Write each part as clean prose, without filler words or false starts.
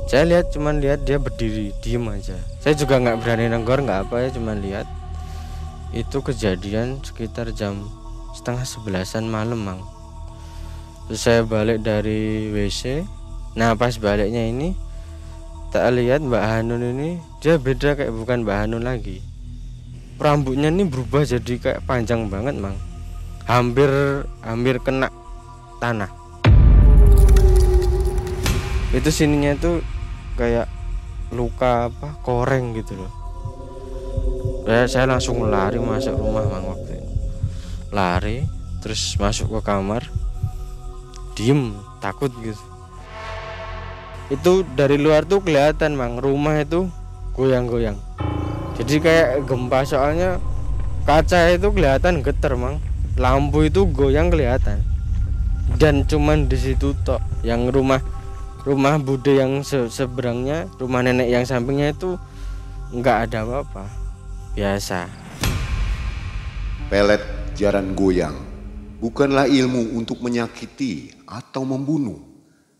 Saya lihat, cuman lihat dia berdiri diem aja. Saya juga nggak berani nenggor, nggak apa ya, cuman lihat. Itu kejadian sekitar jam setengah 11-an malam, Mang. Terus saya balik dari WC. Nah pas baliknya ini tak lihat Mbak Hanun ini, dia beda, kayak bukan Mbak Hanun lagi. Rambutnya ini berubah jadi kayak panjang banget, Mang. Hampir kena tanah. Itu sininya tuh kayak luka apa, koreng gitu loh. Saya langsung lari masuk rumah, Mang, waktu itu. Lari terus masuk ke kamar, diem, takut gitu. Itu dari luar tuh kelihatan, Mang, rumah itu goyang-goyang. Jadi kayak gempa, soalnya kaca itu kelihatan getar, Mang. Lampu itu goyang kelihatan. Dan cuman di situ tok, yang rumah Bude yang seberangnya, rumah nenek yang sampingnya itu nggak ada apa-apa, biasa. Pelet jaran goyang bukanlah ilmu untuk menyakiti atau membunuh,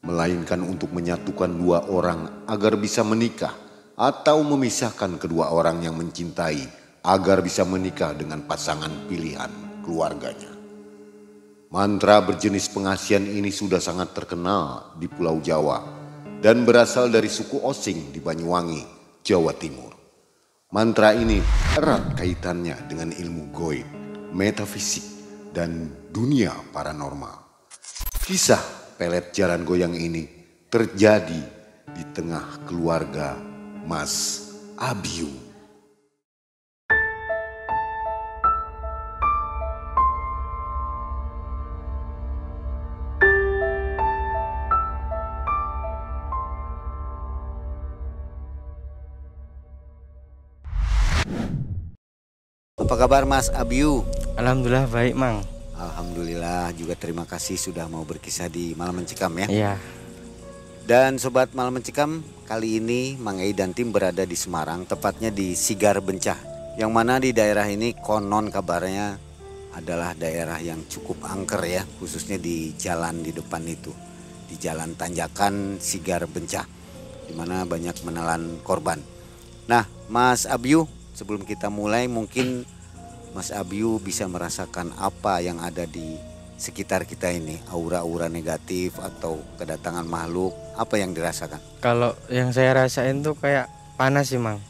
melainkan untuk menyatukan dua orang agar bisa menikah, atau memisahkan kedua orang yang mencintai agar bisa menikah dengan pasangan pilihan keluarganya. Mantra berjenis pengasian ini sudah sangat terkenal di Pulau Jawa dan berasal dari suku Osing di Banyuwangi, Jawa Timur. Mantra ini erat kaitannya dengan ilmu gaib, metafisik, dan dunia paranormal. Kisah pelet jaran goyang ini terjadi di tengah keluarga Mas Abiu. Apa kabar Mas Abiu? Alhamdulillah baik, Mang. Alhamdulillah, juga terima kasih sudah mau berkisah di Malam Mencekam ya. Iya. Dan Sobat Malam Mencekam, kali ini Mang Ei dan tim berada di Semarang, tepatnya di Sigar Bencah. Yang mana di daerah ini konon kabarnya adalah daerah yang cukup angker ya, khususnya di jalan di depan itu. Di jalan tanjakan Sigar Bencah, di mana banyak menelan korban. Nah Mas Abiu, sebelum kita mulai mungkin Mas Abiu bisa merasakan apa yang ada di sekitar kita ini, aura-aura negatif atau kedatangan makhluk, apa yang dirasakan? Kalau yang saya rasain tuh kayak panas sih, Mang.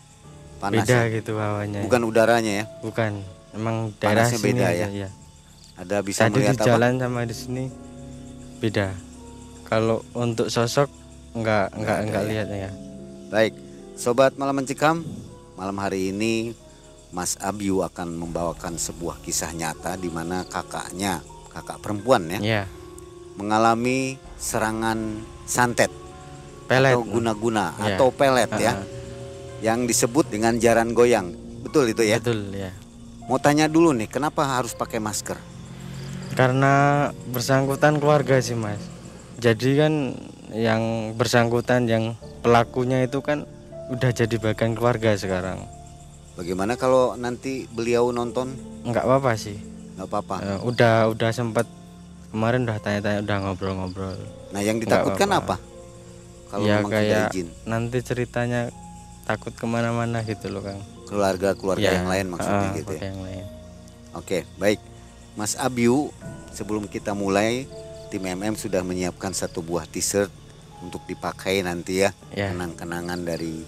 Panas beda ya? Gitu hawanya. Bukan udaranya ya? Bukan, emang daerah Panasnya sini beda aja, ya? Ada bisa tadi melihat di jalan sama di sini beda. Kalau untuk sosok enggak ya? lihat ya. Baik, Sobat Malam Mencekam, malam hari ini Mas Abiu akan membawakan sebuah kisah nyata di mana kakak perempuan ya, mengalami serangan santet, pelet atau guna-guna atau pelet ya, yang disebut dengan jaran goyang. Betul itu ya? Betul ya. Mau tanya dulu nih, kenapa harus pakai masker? Karena bersangkutan keluarga sih, Mas. Jadi kan yang bersangkutan, yang pelakunya itu kan udah jadi bagian keluarga sekarang. Bagaimana kalau nanti beliau nonton? Enggak apa-apa sih. Enggak apa-apa. Udah sempat kemarin udah tanya-tanya, udah ngobrol-ngobrol. Nah, yang ditakutkan apa? Kalau ya memang kayak tidak izin. Nanti ceritanya takut kemana-mana gitu loh, Kang. Keluarga yang lain maksudnya gitu ya. Yang lain. Oke, baik. Mas Abiu, sebelum kita mulai, tim MM sudah menyiapkan satu buah t-shirt untuk dipakai nanti ya. Kenang-kenangan dari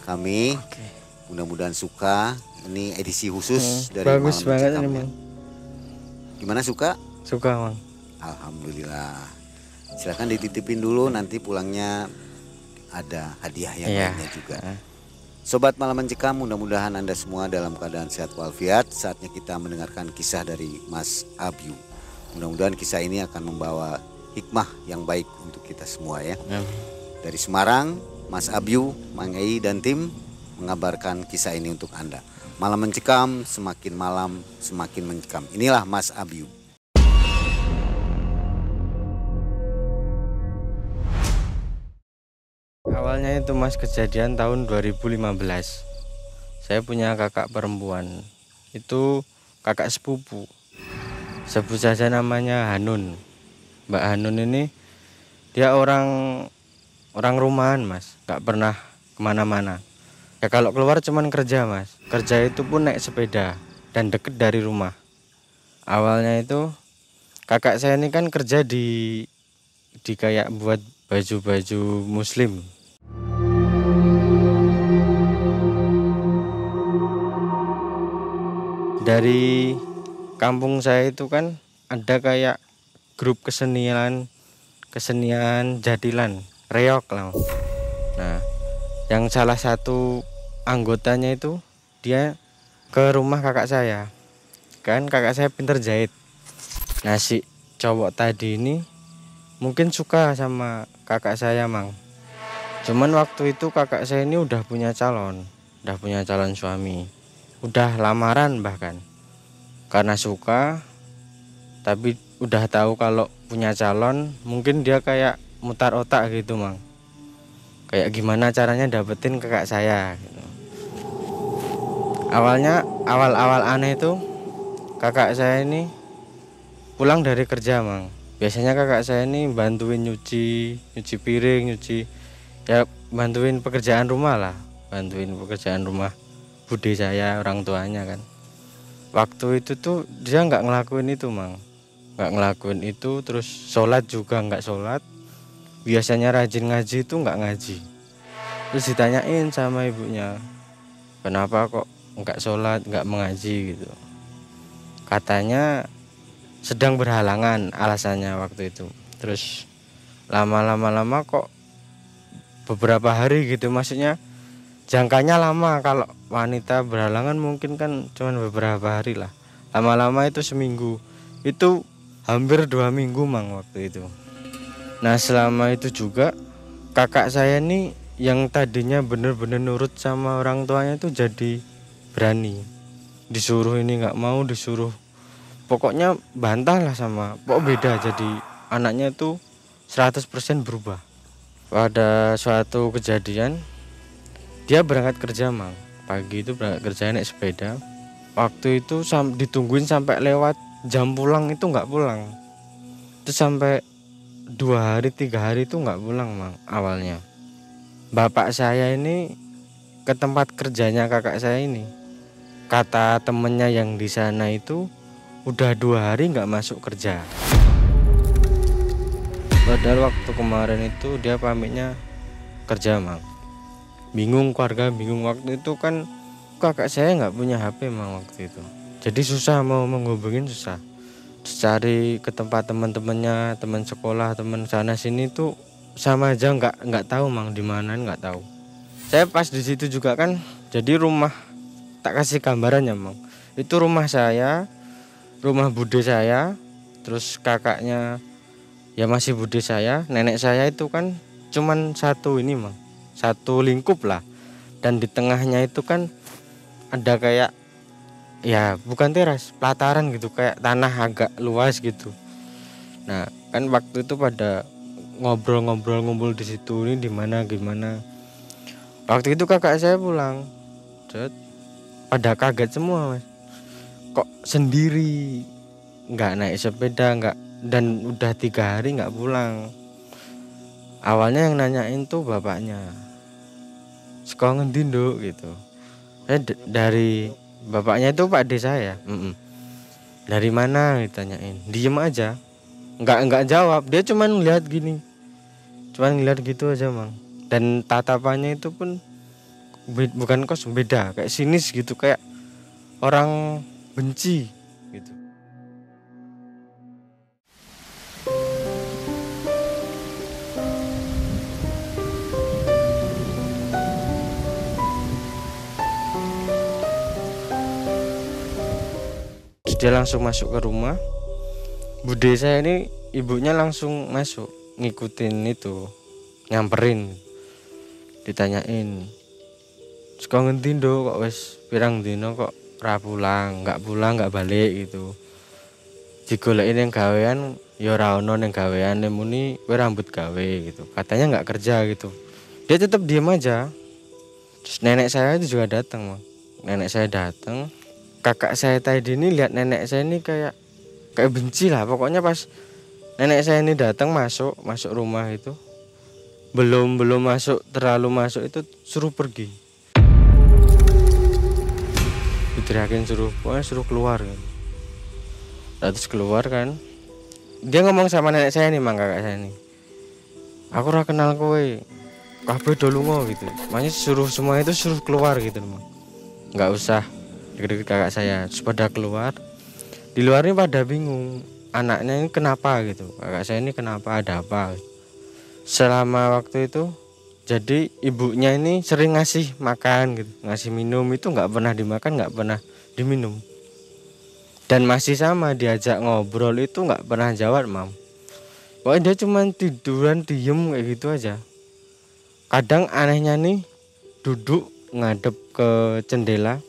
kami. Oke. Mudah-mudahan suka. Ini edisi khusus dari bagus Malam banget Mencekam ini, ya. Mang. Gimana, suka? Suka, Mang. Alhamdulillah. Silakan dititipin dulu, nanti pulangnya ada hadiah yang lainnya juga. Sobat Malam Mencekam, mudah-mudahan Anda semua dalam keadaan sehat walafiat. Saatnya kita mendengarkan kisah dari Mas Abiu. Mudah-mudahan kisah ini akan membawa hikmah yang baik untuk kita semua ya. Dari Semarang, Mas Abiu, Mang Ei dan tim mengabarkan kisah ini untuk Anda. Malam Mencekam, semakin malam semakin mencekam. Inilah Mas Abiu. Awalnya itu, Mas, kejadian tahun 2015. Saya punya kakak perempuan. Itu kakak sepupu. Sebut saja namanya Hanun. Mbak Hanun ini dia orang orang rumahan mas, nggak pernah kemana-mana. Ya kalau keluar cuman kerja mas, kerja itu pun naik sepeda dan deket dari rumah. Awalnya itu kakak saya ini kan kerja di kayak buat baju-baju muslim. Dari kampung saya itu kan ada kayak grup kesenian jadilan reok lah. Nah, yang salah satu anggotanya itu dia ke rumah kakak saya. Kan kakak saya pinter jahit. Nah, si cowok tadi ini mungkin suka sama kakak saya mang. Cuman waktu itu kakak saya ini udah punya calon suami, udah lamaran bahkan. Karena suka, tapi udah tahu kalau punya calon, mungkin dia kayak mutar otak gitu mang. Kayak gimana caranya dapetin kakak saya gitu. Awal aneh itu kakak saya ini pulang dari kerja mang. Biasanya kakak saya ini bantuin nyuci piring, ya bantuin pekerjaan rumah lah, bude saya, orang tuanya kan. Waktu itu tuh dia nggak ngelakuin itu mang, terus sholat juga nggak sholat. Biasanya rajin ngaji itu nggak ngaji. Terus ditanyain sama ibunya, kenapa kok nggak sholat, nggak mengaji gitu. Katanya sedang berhalangan alasannya waktu itu. Terus lama kok beberapa hari gitu, maksudnya jangkanya lama. Kalau wanita berhalangan mungkin kan cuma beberapa hari lah, lama-lama itu seminggu, itu hampir 2 minggu mang waktu itu. Nah selama itu juga kakak saya nih yang tadinya bener-bener nurut sama orang tuanya itu jadi berani. Disuruh ini nggak mau, disuruh pokoknya bantah lah sama, beda. Jadi anaknya tuh 100% berubah. Pada suatu kejadian dia berangkat kerja mang, pagi itu berangkat kerja naik sepeda. Waktu itu ditungguin sampai lewat jam pulang itu nggak pulang. Terus sampai 2 hari 3 hari itu nggak pulang mang. Awalnya bapak saya ini ke tempat kerjanya kakak saya ini, kata temennya yang di sana itu udah 2 hari nggak masuk kerja. Padahal waktu kemarin itu dia pamitnya kerja mang. Bingung, keluarga bingung. Waktu itu kan kakak saya nggak punya HP mang waktu itu, jadi susah mau menghubungin, susah. Terus cari ke tempat teman-temannya, teman sekolah, teman sana sini tuh sama aja nggak tahu mang di mana, nggak tahu. Saya pas di situ juga kan, jadi rumah, tak kasih gambarannya mang, itu rumah saya, rumah bude saya, terus kakaknya ya masih bude saya, nenek saya itu kan cuman satu ini mang, satu lingkup lah. Dan di tengahnya itu kan ada kayak, ya bukan teras, pelataran gitu, kayak tanah agak luas gitu. Nah kan waktu itu pada ngobrol-ngobrol, ngumpul di situ, ini di mana gimana. Waktu itu kakak saya pulang, pada kaget semua mas, kok sendiri, nggak naik sepeda, nggak, dan udah 3 hari nggak pulang. Awalnya yang nanyain tuh bapaknya, sekolah ngendi nduk gitu. Dari bapaknya itu Pak D saya. Dari mana ditanyain, diem aja, nggak jawab. Dia cuman ngeliat gini, cuman ngeliat gitu aja mang. Dan tatapannya itu pun bukan kos, beda, kayak sinis gitu, kayak orang benci gitu. Dia langsung masuk ke rumah. Bude saya ini ibunya langsung masuk, ngikutin itu, nyamperin, ditanyain, sekolah ngendi nduk, kok wis pirang dino kok ra pulang, nggak balik gitu. Digoleki ning gawean ya ora ono, ning gawean muni kowe rambut gawe gitu. Katanya nggak kerja gitu. Dia tetap diam aja. Terus nenek saya itu juga datang, Mang. Nenek saya datang. Kakak saya tadi ini lihat nenek saya ini kayak benci lah. Pokoknya pas nenek saya ini datang masuk rumah itu, belum masuk, terlalu masuk itu suruh pergi, diteriakin suruh, pokoknya suruh keluar kan. Nah, terus keluar kan, dia ngomong sama nenek saya nih, mang kakak saya nih, aku ora kenal kowe, kabeh do lunga gitu. Makanya suruh semua itu suruh keluar gitu mang, nggak usah deket-deket kakak saya. Terus pada keluar, di luar ini pada bingung, anaknya ini kenapa gitu, kakak saya ini kenapa, ada apa. Selama waktu itu jadi ibunya ini sering ngasih makan gitu, ngasih minum, itu nggak pernah dimakan, nggak pernah diminum. Dan masih sama diajak ngobrol itu nggak pernah jawab, mam. Pokoknya dia cuman tiduran diem kayak gitu aja. Kadang anehnya nih duduk ngadep ke jendela,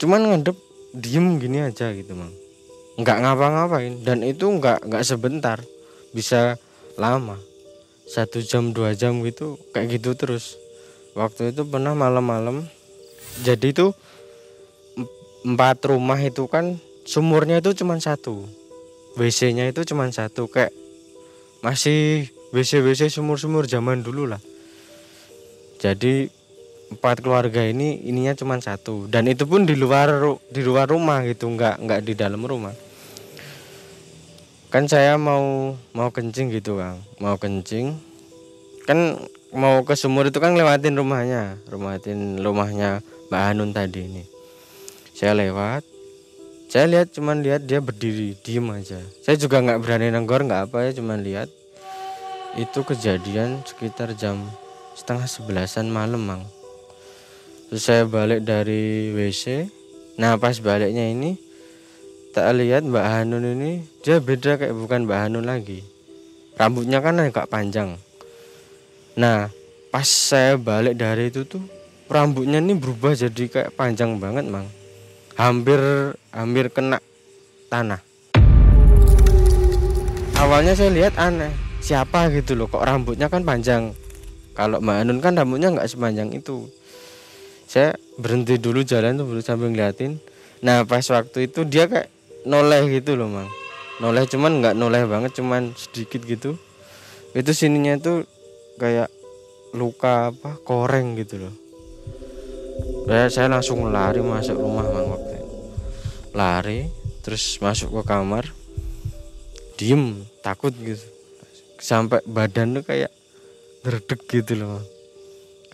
cuman ngadep diem gini aja gitu, mam. Nggak ngapa-ngapain, dan itu nggak sebentar, bisa lama, 1 jam 2 jam gitu, kayak gitu terus. Waktu itu pernah malam-malam, jadi itu 4 rumah itu kan sumurnya itu cuma 1, WC-nya itu cuma 1, kayak masih WC sumur-sumur zaman dulu lah. Jadi 4 keluarga ininya cuma 1, dan itu pun di luar rumah gitu, nggak di dalam rumah. Kan saya mau kencing gitu, Kang, mau kencing kan, mau ke sumur itu kan lewatin rumahnya Mbak Hanun tadi ini. Saya lewat, saya lihat, cuman lihat dia berdiri diem aja. Saya juga nggak berani nenggor, nggak apa ya, cuman lihat. Itu kejadian sekitar jam setengah 11-an malam, mang. Terus saya balik dari WC. Nah, pas baliknya ini tak lihat Mbak Hanun ini, dia beda, kayak bukan Mbak Hanun lagi. Rambutnya kan agak panjang. Nah, pas saya balik dari itu tuh, rambutnya ini berubah jadi kayak panjang banget, mang. Hampir kena tanah. Awalnya saya lihat aneh, siapa gitu loh, kok rambutnya kan panjang. Kalau Mbak Hanun kan rambutnya nggak sepanjang itu. Saya berhenti dulu jalan tuh sambil ngeliatin. Nah, pas waktu itu dia kayak noleh gitu loh, mang. Noleh, cuman nggak noleh banget, cuman sedikit gitu. Itu sininya tuh kayak luka koreng gitu loh. Saya langsung lari masuk rumah, mang, waktu itu. Lari terus masuk ke kamar, diem, takut gitu, sampai badan tuh kayak ngerdek gitu loh, mang.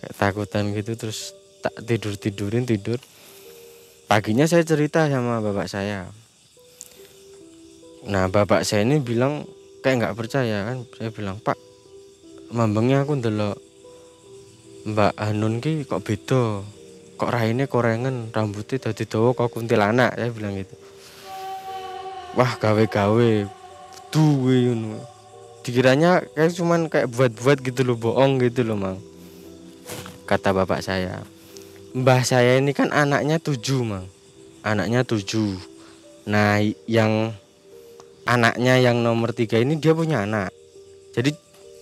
Kayak takutan gitu. Terus tak tidur. Paginya saya cerita sama bapak saya. Nah, bapak saya ini bilang kayak nggak percaya kan. Saya bilang, Pak, mambengnya aku ndelok Mbak Hanun ki kok beda, kok raine korengan, rambutnya dadi dawa kok kuntilanak. Saya bilang gitu. Wah, gawe-gawe duwe ngono. Dikiranya kayak cuman kayak buat-buat gitu loh, bohong gitu loh, mang. Kata bapak saya. Mbah saya ini kan anaknya 7, mang. Anaknya 7. Nah, yang anaknya yang nomor 3 ini dia punya anak. Jadi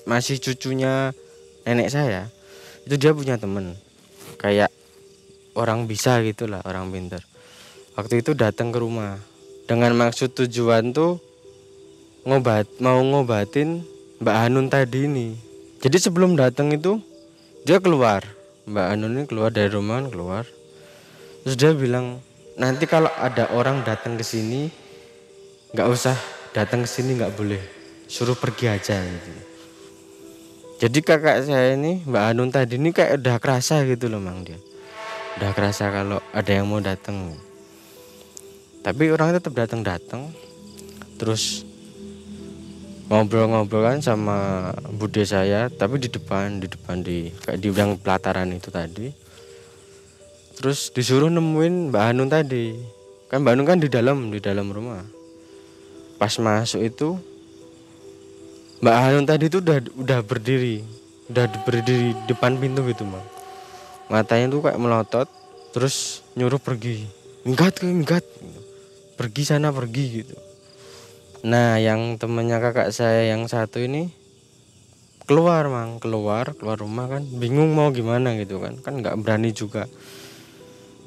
masih cucunya nenek saya. Itu dia punya temen, kayak orang bisa gitulah, orang pintar. Waktu itu datang ke rumah dengan maksud tujuan tuh mau ngobatin Mbak Hanun tadi ini. Jadi sebelum datang itu dia keluar, Mbak Hanun ini keluar dari rumah, keluar. Terus dia bilang, nanti kalau ada orang datang ke sini, nggak usah datang ke sini, nggak boleh, suruh pergi aja gitu. Jadi kakak saya ini, Mbak Hanun tadi ini kayak udah kerasa gitu loh, mang. Dia udah kerasa kalau ada yang mau datang. Tapi orang tetap datang. Terus ngobrol-ngobrol kan sama bude saya, tapi di depan kayak di yang pelataran itu tadi. Terus disuruh nemuin Mbak Hanun tadi. Kan Mbak Hanun kan di dalam rumah. Pas masuk itu Mbak Hanun tadi itu udah berdiri depan pintu gitu, mang. Matanya tuh kayak melotot, terus nyuruh pergi. Minggat, pergi sana, pergi gitu. Nah, yang temannya kakak saya yang satu ini keluar, mang, keluar rumah kan, bingung mau gimana gitu kan nggak berani juga.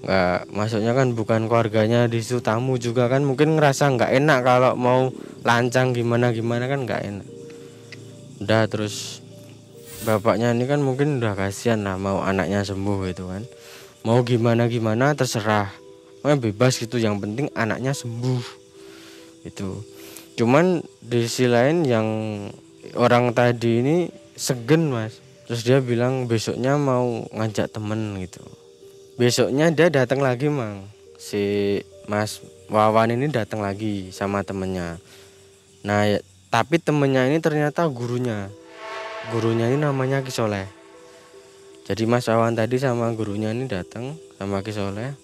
Nggak, maksudnya kan bukan keluarganya, di situ tamu juga kan, mungkin ngerasa nggak enak kalau mau lancang gimana kan nggak enak. Udah, terus bapaknya ini kan mungkin udah kasihan lah, mau anaknya sembuh gitu kan, mau gimana terserah, bebas gitu, yang penting anaknya sembuh itu. Cuman di sisi lain yang orang tadi ini segen mas, terus dia bilang besoknya mau ngajak temen gitu. Besoknya dia datang lagi mang, si Mas Wawan ini datang lagi sama temennya. Nah tapi temennya ini ternyata gurunya ini namanya Ki Soleh. Jadi Mas Wawan tadi sama gurunya ini datang sama Ki Soleh,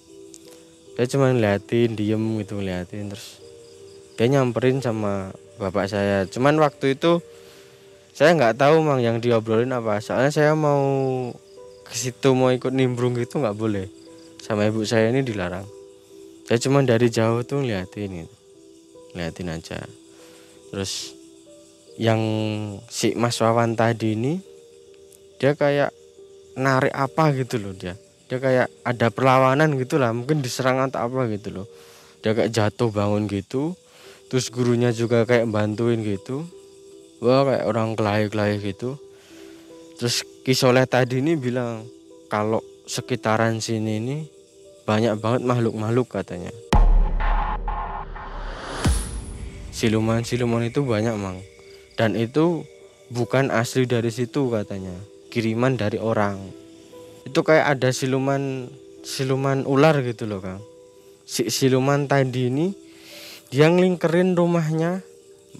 dia cuma liatin, diem gitu, liatin, terus dia nyamperin sama bapak saya. Cuman waktu itu saya nggak tahu mang yang diobrolin apa, soalnya saya mau ke situ, mau ikut nimbrung gitu nggak boleh, sama ibu saya ini dilarang. Saya cuma dari jauh tuh liatin gitu, liatin aja. Terus yang si Mas Wawan tadi ini dia kayak narik apa gitu loh, dia kayak ada perlawanan gitu lah, mungkin diserang atau apa gitu loh. Dia kayak jatuh bangun gitu, terus gurunya juga kayak bantuin gitu. Wah kayak orang kelahi gitu. Terus Ki Soleh tadi ini bilang kalau sekitaran sini ini banyak banget makhluk-makhluk katanya. Siluman itu banyak mang, dan itu bukan asli dari situ katanya, kiriman dari orang. Itu kayak ada siluman ular gitu loh Kang. Siluman tadi ini dia ngelingkerin rumahnya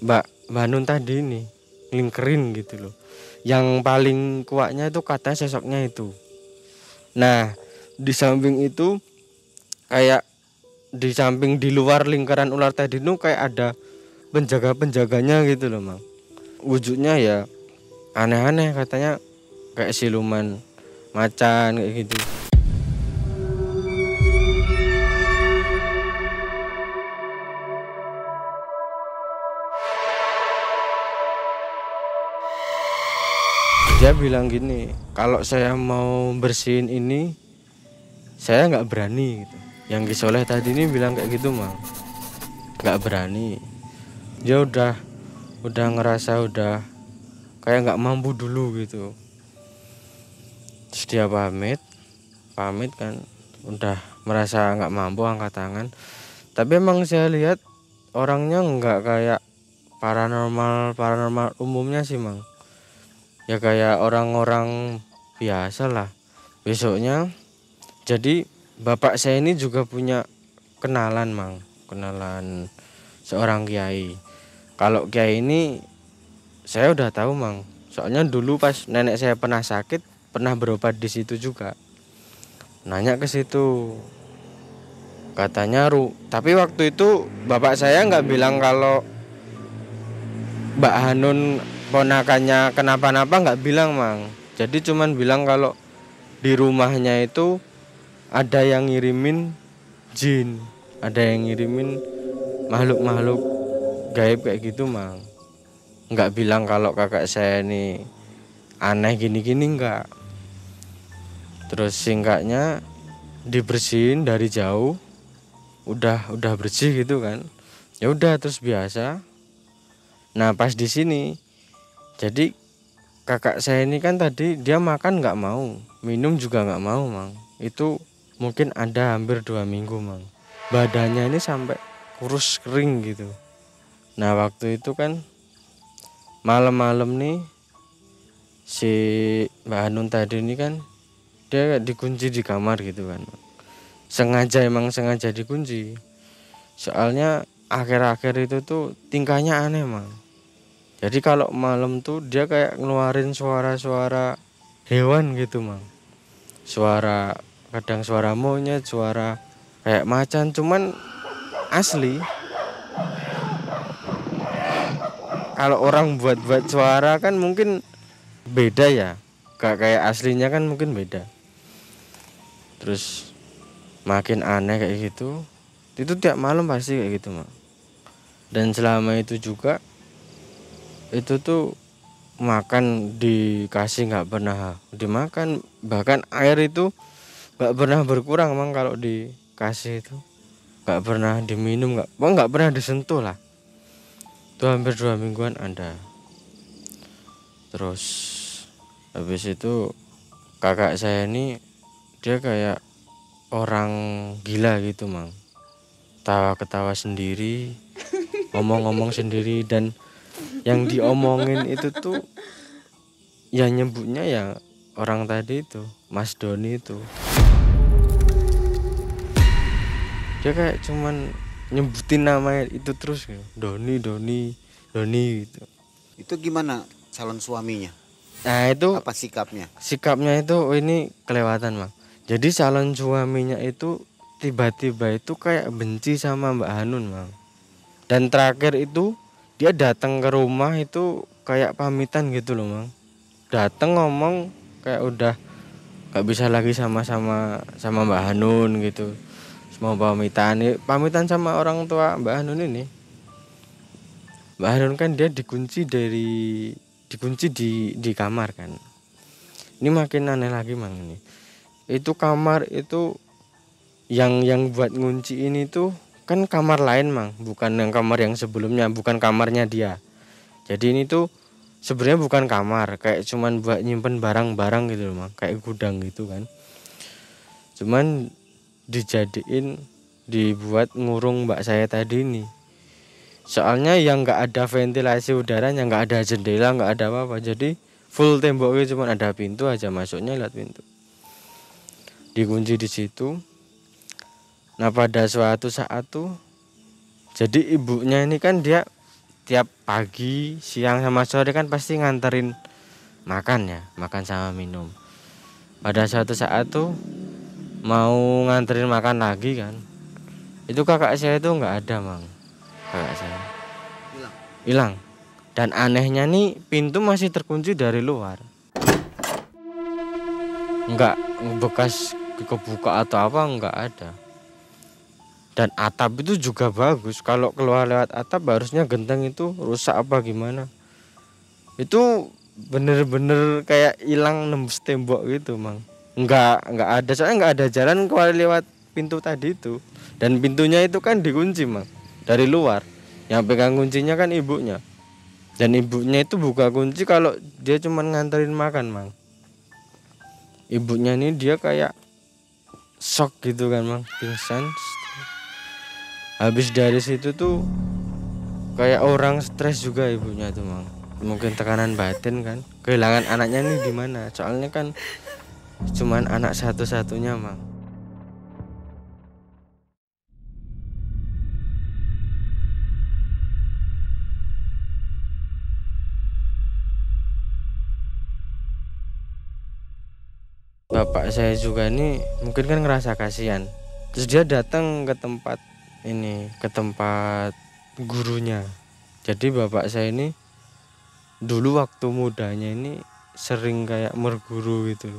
Mbak Nun tadi ini, ngelingkerin gitu loh. Yang paling kuatnya itu katanya sosoknya itu. Nah di samping itu, kayak di samping di luar lingkaran ular tadi itu kayak ada penjaganya gitu loh mang. Wujudnya ya aneh-aneh katanya, kayak siluman macan kayak gitu. Dia bilang gini, kalau saya mau bersihin ini saya nggak berani gitu. Yang Ki Soleh tadi ini bilang kayak gitu mang, nggak berani. Dia udah ngerasa udah kayak nggak mampu dulu gitu. Terus dia pamit kan, udah merasa nggak mampu, angkat tangan. Tapi emang saya lihat orangnya nggak kayak paranormal umumnya sih mang, ya kayak orang-orang biasa lah. Besoknya jadi bapak saya ini juga punya kenalan mang, kenalan seorang kiai. Kalau kiai ini saya udah tahu mang, soalnya dulu pas nenek saya pernah sakit, pernah berobat di situ juga. Nanya ke situ, katanya tapi waktu itu bapak saya nggak bilang kalau Mbak Hanun ponakannya kenapa-napa, nggak bilang mang. Jadi cuman bilang kalau di rumahnya itu ada yang ngirimin jin, ada yang ngirimin makhluk-makhluk gaib kayak gitu mang. Nggak bilang kalau kakak saya ini aneh gini-gini, enggak. Terus singkatnya dibersihin dari jauh, udah bersih gitu kan. Ya udah terus biasa. Nah pas di sini, jadi kakak saya ini kan tadi dia makan nggak mau, minum juga nggak mau mang. Itu mungkin ada hampir 2 minggu mang. Badannya ini sampai kurus kering gitu. Nah waktu itu kan malam-malam nih si Mbak Hanun tadi ini kan dia dikunci di kamar gitu kan. Sengaja dikunci. Soalnya akhir-akhir itu tuh tingkahnya aneh mang. Jadi kalau malam tuh dia kayak ngeluarin suara-suara hewan gitu mang. Kadang suara monyet, suara kayak macan, cuman asli. Kalau orang buat suara kan mungkin beda ya, gak kayak aslinya kan mungkin beda. Terus makin aneh kayak gitu, itu tiap malam pasti kayak gitu mang. Dan selama itu juga itu tuh makan dikasih nggak pernah dimakan, bahkan air itu nggak pernah berkurang mang. Kalau dikasih itu nggak pernah diminum, nggak pernah disentuh lah. Itu hampir 2 mingguan ada. Terus Habis itu kakak saya ini dia kayak orang gila gitu mang, ketawa sendiri, ngomong-ngomong sendiri, dan yang diomongin itu tuh ya nyebutnya ya orang tadi itu Mas Doni itu. Dia kayak cuman nyebutin namanya itu terus gitu. Doni gitu. Itu gimana calon suaminya? Nah itu Apa sikapnya? sikapnya itu ini kelewatan mang. Jadi calon suaminya itu tiba-tiba itu kayak benci sama Mbak Hanun mang. Dan terakhir itu dia datang ke rumah itu kayak pamitan gitu loh mang. Datang ngomong kayak udah gak bisa lagi sama Mbak Hanun gitu. Mau pamitan sama orang tua Mbak Hanun ini. Mbak Hanun kan dia dikunci di kamar kan. Ini makin aneh lagi mang ini. Itu kamar itu yang buat ngunci ini tuh kan kamar lain mang, bukan yang kamar yang sebelumnya, bukan kamarnya dia. Jadi ini tuh sebenarnya bukan kamar, kayak cuman buat nyimpen barang-barang gitu loh mang, kayak gudang gitu kan. Cuman dibuat ngurung mbak saya tadi ini. Soalnya yang nggak ada ventilasi udaranya, nggak ada jendela, nggak ada apa-apa. Jadi full temboknya cuma ada pintu aja, masuknya lewat pintu. Dikunci di situ. Nah pada suatu saat tuh, jadi ibunya ini kan dia tiap pagi, siang sama sore kan pasti nganterin makan ya, makan sama minum. Pada suatu saat tuh mau nganterin makan lagi kan, itu kakak saya itu nggak ada mang, kakak saya hilang. Dan anehnya nih pintu masih terkunci dari luar, nggak bekas kebuka atau apa, nggak ada. Dan atap itu juga bagus, kalau keluar lewat atap harusnya genteng itu rusak apa gimana. Itu bener-bener kayak hilang nembus tembok gitu mang. Nggak ada, soalnya nggak ada jalan keluar lewat pintu tadi itu. Dan pintunya itu kan dikunci mang dari luar. Yang pegang kuncinya kan ibunya. Dan ibunya itu buka kunci kalau dia cuma nganterin makan mang. Ibunya ini dia kayak shock gitu kan mang, pingsan. Habis dari situ tuh kayak orang stres juga ibunya tuh mang. Mungkin tekanan batin kan, kehilangan anaknya nih di mana. Soalnya kan cuman anak satu-satunya mang. Bapak saya juga nih mungkin kan ngerasa kasihan. Terus dia datang ke tempat gurunya. Jadi bapak saya ini dulu waktu mudanya ini sering kayak merguru gitu,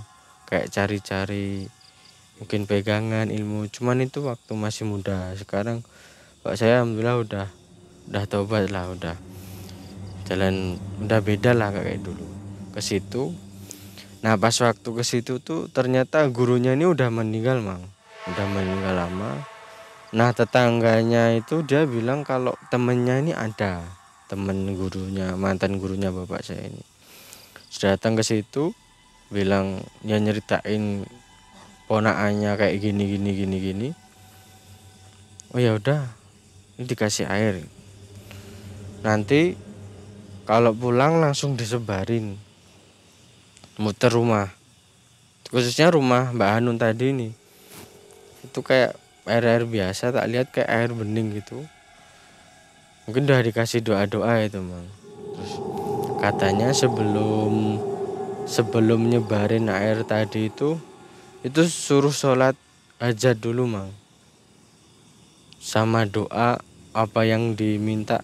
kayak cari-cari mungkin pegangan ilmu. Cuman itu waktu masih muda. Sekarang Pak saya alhamdulillah udah tobat lah, udah jalan, udah beda lah kayak dulu ke situ. Nah pas waktu ke situ tuh ternyata gurunya ini udah meninggal mang, udah meninggal lama. Nah tetangganya itu dia bilang kalau temennya ini ada, temen gurunya, mantan gurunya bapak saya ini sudah datang ke situ, bilang ya nyeritain ponakannya kayak gini. Oh ya udah, ini dikasih air. Nanti kalau pulang langsung disebarin, muter rumah, khususnya rumah Mbak Hanun tadi ini. Itu kayak air biasa, tak lihat kayak air bening gitu. Mungkin udah dikasih doa itu mang. Terus katanya sebelum nyebarin air tadi itu suruh sholat hajat dulu mang, sama doa apa yang diminta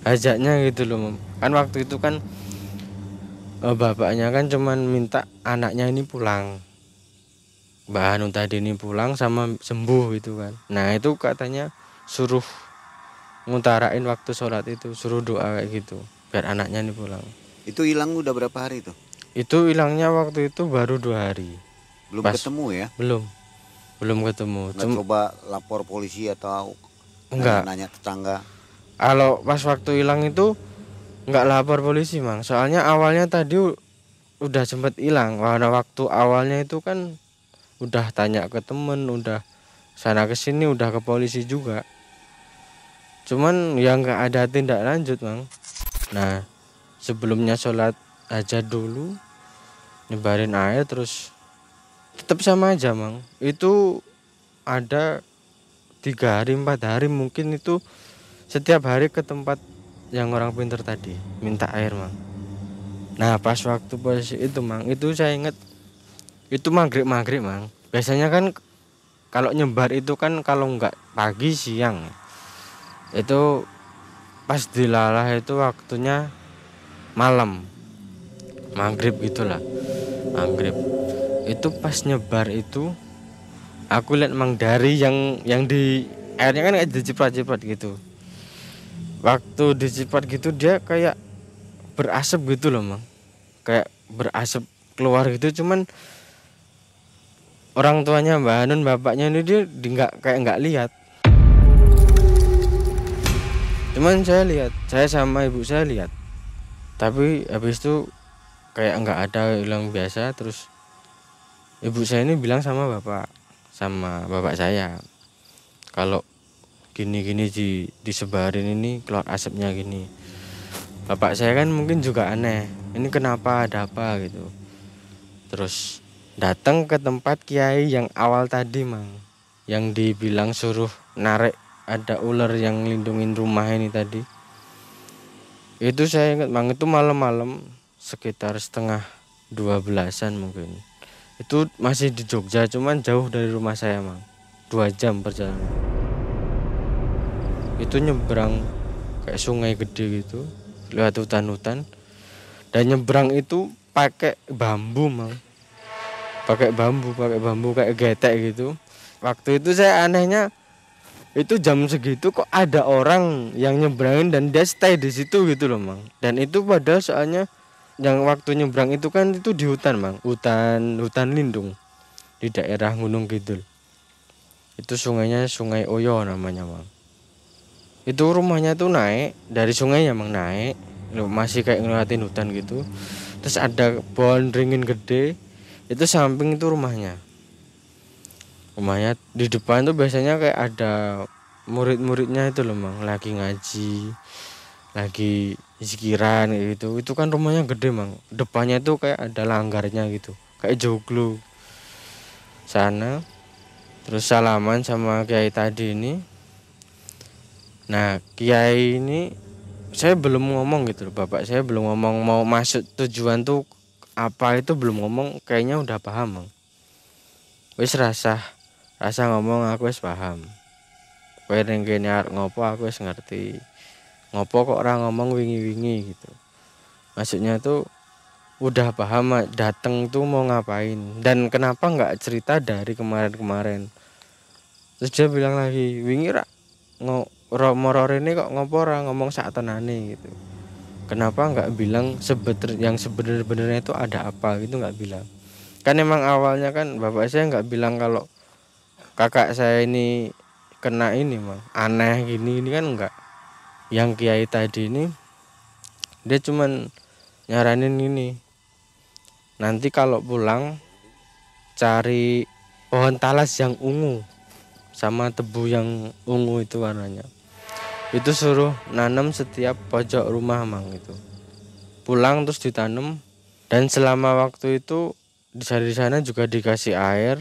hajatnya gitu loh mang. Kan waktu itu kan bapaknya kan cuman minta anaknya ini pulang, Mbak Hanun tadi ini pulang sama sembuh gitu kan. Nah itu katanya suruh ngutarain waktu sholat itu, suruh doa kayak gitu biar anaknya ini pulang. Itu hilang udah berapa hari tuh? Itu hilangnya waktu itu baru 2 hari. Belum ketemu ya? Belum ketemu. Nggak coba lapor polisi atau enggak, nanya tetangga? Kalau pas waktu hilang itu enggak lapor polisi mang. Soalnya awalnya tadi udah sempat hilang. Karena waktu awalnya itu kan udah tanya ke temen, udah sana ke sini, udah ke polisi juga. Cuman ya nggak ada tindak lanjut, Mang. Nah, sebelumnya sholat hajat dulu, nyebarin air, terus tetap sama aja, Mang. Itu ada 3 hari 4 hari mungkin, itu setiap hari ke tempat yang orang pintar tadi minta air, Mang. Nah, pas waktu posisi itu, Mang, itu saya inget itu maghrib, Mang. Biasanya kan kalau nyebar itu kan kalau nggak pagi siang, itu pas dilalah itu waktunya malam, maghrib gitulah, maghrib. Itu pas nyebar itu aku lihat, Mang, dari yang di airnya kan kayak diciprat-ciprat gitu. Waktu diciprat gitu dia kayak berasap gitu loh, Mang, kayak berasap keluar gitu. Cuman orang tuanya Mbak Hanun, bapaknya ini dia nggak lihat. Cuman saya lihat, saya sama ibu saya lihat. Tapi habis itu kayak nggak ada, hilang biasa. Terus ibu saya ini bilang sama bapak saya, kalau gini-gini disebarin ini keluar asapnya gini. Bapak saya kan mungkin juga aneh, ini kenapa, ada apa gitu. Terus datang ke tempat kiai yang awal tadi, Mang, yang dibilang suruh narik, ada ular yang lindungin rumah ini tadi. Itu saya ingat, Mang, itu malam-malam sekitar 11:30 mungkin. Itu masih di Jogja, cuman jauh dari rumah saya, Mang, 2 jam perjalanan. Itu nyebrang kayak sungai gede gitu, lewat hutan-hutan, dan nyebrang itu pakai bambu, Mang. Pakai bambu kayak getek gitu. Waktu itu saya anehnya, itu jam segitu kok ada orang yang nyebrangin dan dia stay di situ gitu loh, Mang. Dan itu padahal soalnya yang waktu nyebrang itu kan itu di hutan, Mang. Hutan lindung di daerah Gunung Kidul. Itu sungainya Sungai Oyo namanya, Mang. Itu rumahnya tuh naik dari sungainya, Mang, naik masih kayak ngeliatin hutan gitu. Terus ada pohon ringin gede, itu samping itu rumahnya di depan tuh biasanya kayak ada murid-muridnya itu loh, Mang, lagi ngaji, lagi zikiran gitu. Itu kan rumahnya gede, Mang, depannya tuh kayak ada langgarnya gitu, kayak joglo sana. Terus salaman sama kiai tadi ini. Nah, kiai ini saya belum ngomong gitu loh, bapak saya belum ngomong mau masuk tujuan tuh apa, itu belum ngomong, kayaknya udah paham, Mang. Wis rasa ngomong aku wis paham. Kowe ning kene arep ngopo aku wis ngerti. Ngopo kok ora ngomong wingi-wingi gitu. Maksudnya tuh udah paham dateng tuh mau ngapain dan kenapa nggak cerita dari kemarin-kemarin. Terus dia bilang lagi, wingi ra moror ini kok ngopo ora ngomong sak tenane gitu. Kenapa nggak bilang yang sebenarnya itu ada apa gitu, nggak bilang. Kan emang awalnya kan bapak saya nggak bilang kalau kakak saya ini kena ini, Mang, aneh gini, ini kan enggak. Yang kiai tadi ini dia cuman nyaranin ini, nanti kalau pulang cari pohon talas yang ungu sama tebu yang ungu itu warnanya. Itu suruh nanam setiap pojok rumah, Mang, itu. Pulang terus ditanam, dan selama waktu itu di sana juga dikasih air.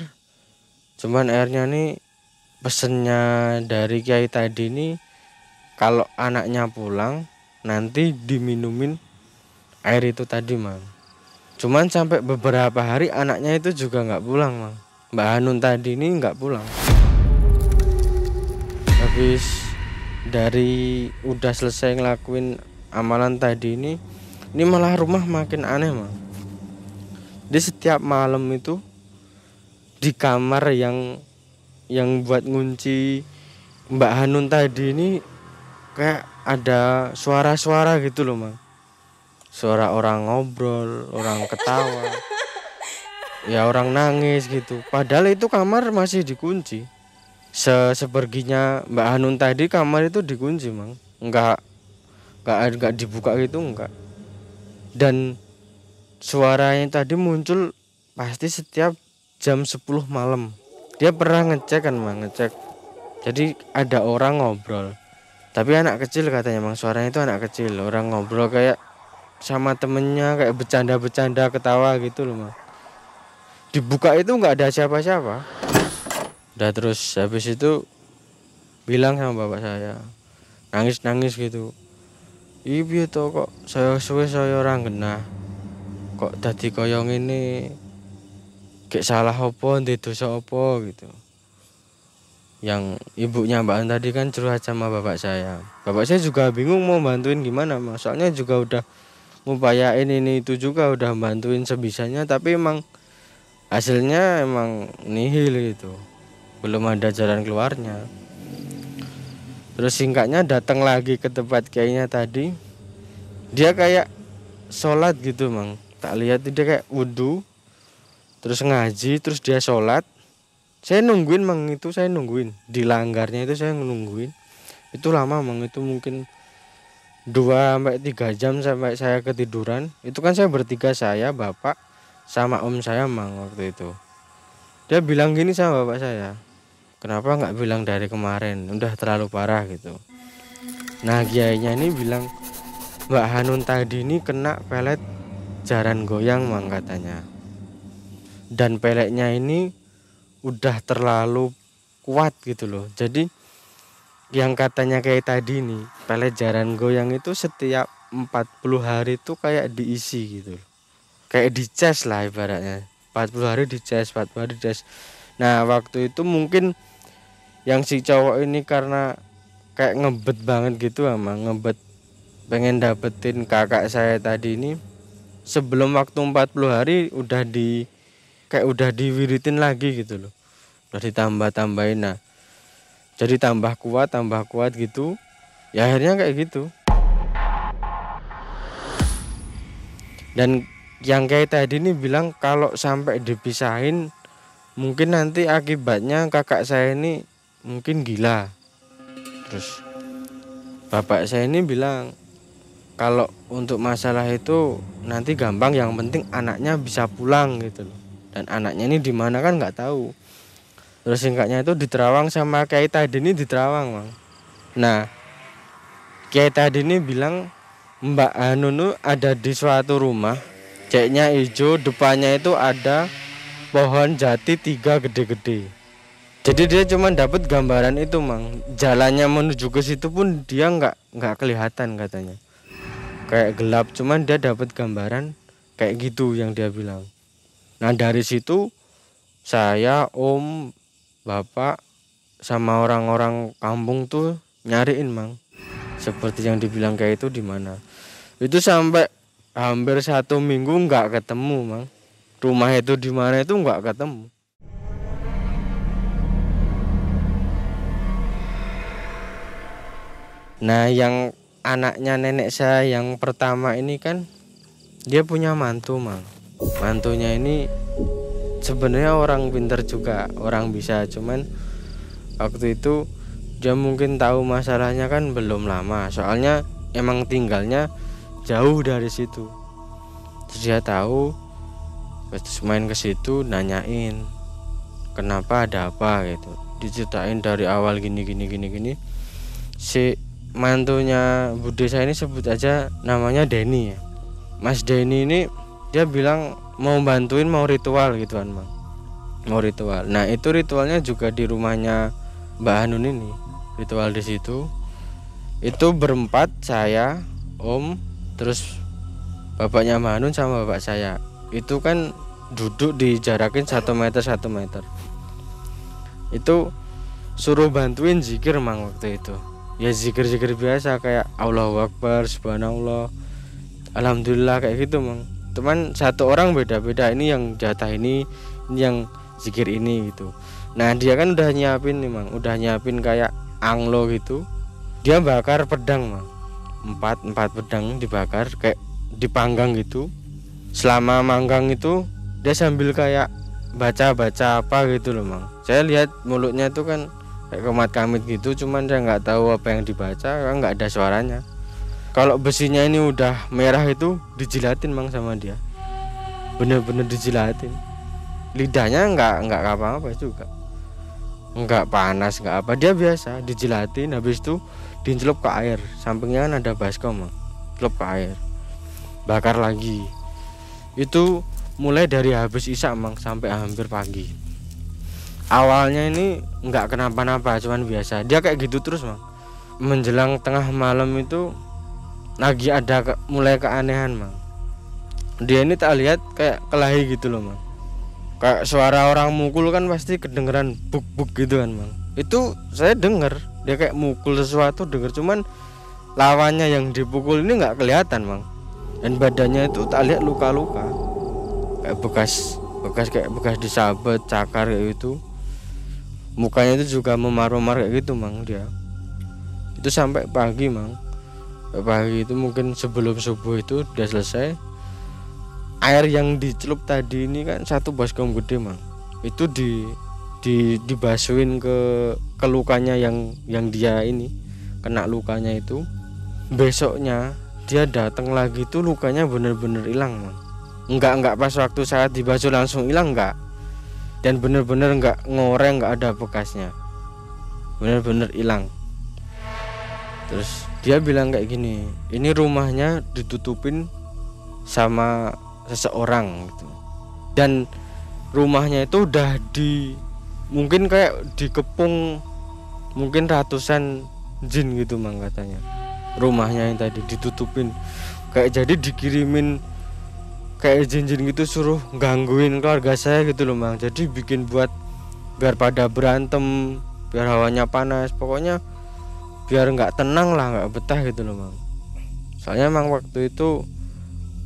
Cuman airnya nih pesennya dari kiai tadi ini, kalau anaknya pulang nanti diminumin air itu tadi, Mang. Cuman sampai beberapa hari anaknya itu juga nggak pulang, Mang. Mbak Hanun tadi ini nggak pulang. Habis dari udah selesai ngelakuin amalan tadi ini malah rumah makin aneh, Mang. Di setiap malam itu di kamar yang buat ngunci Mbak Hanun tadi ini kayak ada suara-suara gitu loh, Mang. Suara orang ngobrol, orang ketawa, ya orang nangis gitu. Padahal itu kamar masih dikunci. Seperginya Mbak Hanun tadi kamar itu dikunci, Mang. Enggak dibuka gitu, enggak. Dan suaranya tadi muncul pasti setiap jam 10 malam. Dia pernah ngecek kan mang, ngecek. Jadi ada orang ngobrol. Tapi anak kecil katanya mang, suaranya itu anak kecil. Orang ngobrol kayak sama temennya, kayak bercanda-bercanda ketawa gitu loh mang. Dibuka itu nggak ada siapa-siapa. Udah terus habis itu bilang sama bapak saya, nangis-nangis gitu. Iya to kok saya suwe saya orang genah. Kok dadi koyo ngene? Kayak salah opo, ndek dosa opo gitu. Yang ibunya Mbak An tadi kan curhat sama bapak saya. Bapak saya juga bingung mau bantuin gimana, soalnya juga udah ngupayain ini itu juga udah bantuin sebisanya, tapi emang hasilnya emang nihil gitu. Belum ada jalan keluarnya. Terus singkatnya datang lagi ke tempat kayaknya tadi. Dia kayak sholat gitu mang. Tak lihat dia kayak wudhu, terus ngaji, terus dia sholat. Saya nungguin mang, itu saya nungguin di langgarnya itu, saya nungguin itu lama mang, itu mungkin 2-3 jam sampai saya ketiduran. Itu kan saya bertiga, saya, bapak, sama om saya mang waktu itu. Dia bilang gini sama bapak saya, kenapa nggak bilang dari kemarin, udah terlalu parah gitu. Nah kiainya ini bilang, Mbak Hanun tadi ini kena pelet jaran goyang mang katanya. Dan peletnya ini udah terlalu kuat gitu loh. Jadi yang katanya kayak tadi nih, pelet jaran goyang itu setiap 40 hari itu kayak diisi gitu loh. Kayak dicas lah ibaratnya. 40 hari dicas, 40 hari dicas. Nah waktu itu mungkin yang si cowok ini karena kayak ngebet banget gitu emang, ngebet pengen dapetin kakak saya tadi ini. Sebelum waktu 40 hari udah diwiritin lagi gitu loh. Udah ditambah-tambahin. Nah jadi tambah kuat gitu. Ya akhirnya kayak gitu. Dan yang kayak tadi ini bilang kalau sampai dipisahin mungkin nanti akibatnya kakak saya ini mungkin gila. Terus bapak saya ini bilang kalau untuk masalah itu nanti gampang, yang penting anaknya bisa pulang gitu loh. Dan anaknya ini di mana kan nggak tahu. Terus singkatnya itu di Terawang sama Kiai tadi ini di Terawang, Bang. Nah, Kiai tadi ini bilang Mbak Hanun ada di suatu rumah, ceknya hijau, depannya itu ada pohon jati 3 gede-gede. Jadi dia cuma dapat gambaran itu, Mang. Jalannya menuju ke situ pun dia nggak kelihatan katanya. Kayak gelap, cuman dia dapat gambaran kayak gitu yang dia bilang. Nah dari situ saya, om, bapak, sama orang-orang kampung tuh nyariin, Mang. Seperti yang dibilang kayak itu di mana. Itu sampai hampir 1 minggu nggak ketemu, Mang. Rumah itu di mana itu nggak ketemu. Nah yang anaknya nenek saya yang pertama ini kan dia punya mantu, Mang. Mantunya ini sebenarnya orang pintar juga, orang bisa, cuman waktu itu dia mungkin tahu masalahnya kan belum lama, soalnya emang tinggalnya jauh dari situ. Terus dia tahu, terus main ke situ nanyain kenapa, ada apa gitu, diceritain dari awal gini. Si mantunya Bude saya ini sebut aja namanya Denny ya. Mas Denny ini dia bilang mau bantuin, mau ritual gitu kan, Bang. Mau ritual. Nah, itu ritualnya juga di rumahnya Mbak Hanun ini. Ritual di situ. Itu berempat, saya, om, terus bapaknya Mbak Hanun sama bapak saya. Itu kan duduk dijarakin 1 meter. Itu suruh bantuin zikir, Mang, waktu itu. Ya zikir-zikir biasa kayak Allahu Akbar, Subhanallah, Alhamdulillah kayak gitu, Mang. Cuman satu orang beda-beda, ini yang jatah ini yang zikir ini gitu. Nah dia kan udah nyiapin nih, Mang, udah nyiapin kayak anglo gitu. Dia bakar pedang, Mang. 4 pedang dibakar kayak dipanggang gitu. Selama manggang itu dia sambil kayak baca apa gitu loh, Mang. Saya lihat mulutnya itu kan kayak komat kamit gitu, cuman dia nggak tahu apa yang dibaca, kan nggak ada suaranya. Kalau besinya ini udah merah itu dijilatin, Mang, sama dia. bener-bener dijilatin. Lidahnya nggak apa-apa juga, nggak panas nggak apa, dia biasa dijilatin. Habis itu dicelup ke air, sampingnya kan ada baskom, Mang. Celup ke air, bakar lagi. Itu mulai dari habis isya, Mang, sampai hampir pagi. Awalnya ini nggak kenapa-napa, cuman biasa. Dia kayak gitu terus, Mang. Menjelang tengah malam itu lagi ada mulai keanehan, Mang. Dia ini tak lihat kayak kelahi gitu loh, Mang. Kayak suara orang mukul kan pasti kedengeran buk-buk gitu kan, Mang. Itu saya denger dia kayak mukul sesuatu, denger, cuman lawannya yang dipukul ini nggak kelihatan, Mang. Dan badannya itu tak lihat luka-luka, kayak bekas kayak bekas disabet, cakar kayak gitu. Mukanya itu juga memar-memar kayak gitu, Mang. Dia itu sampai pagi, Mang. Sampai pagi itu mungkin sebelum subuh itu udah selesai. Air yang dicelup tadi ini kan satu baskom gede, Mang. Itu dibasuhin ke lukanya yang dia ini kena lukanya itu. Besoknya dia datang lagi tuh lukanya bener-bener hilang, Mang. Enggak pas waktu saat dibasuh langsung hilang, enggak. Dan bener-bener enggak ngoreng, enggak ada bekasnya, bener-bener hilang. Terus dia bilang kayak gini, ini rumahnya ditutupin sama seseorang gitu. Dan rumahnya itu udah mungkin kayak dikepung mungkin ratusan jin gitu, Mang, katanya. Rumahnya yang tadi ditutupin kayak jadi dikirimin kayak jin-jin gitu, suruh gangguin keluarga saya gitu loh, Mang. Jadi bikin biar pada berantem, biar hawanya panas, pokoknya biar nggak tenang lah, nggak betah gitu loh, Mang. Soalnya Mang waktu itu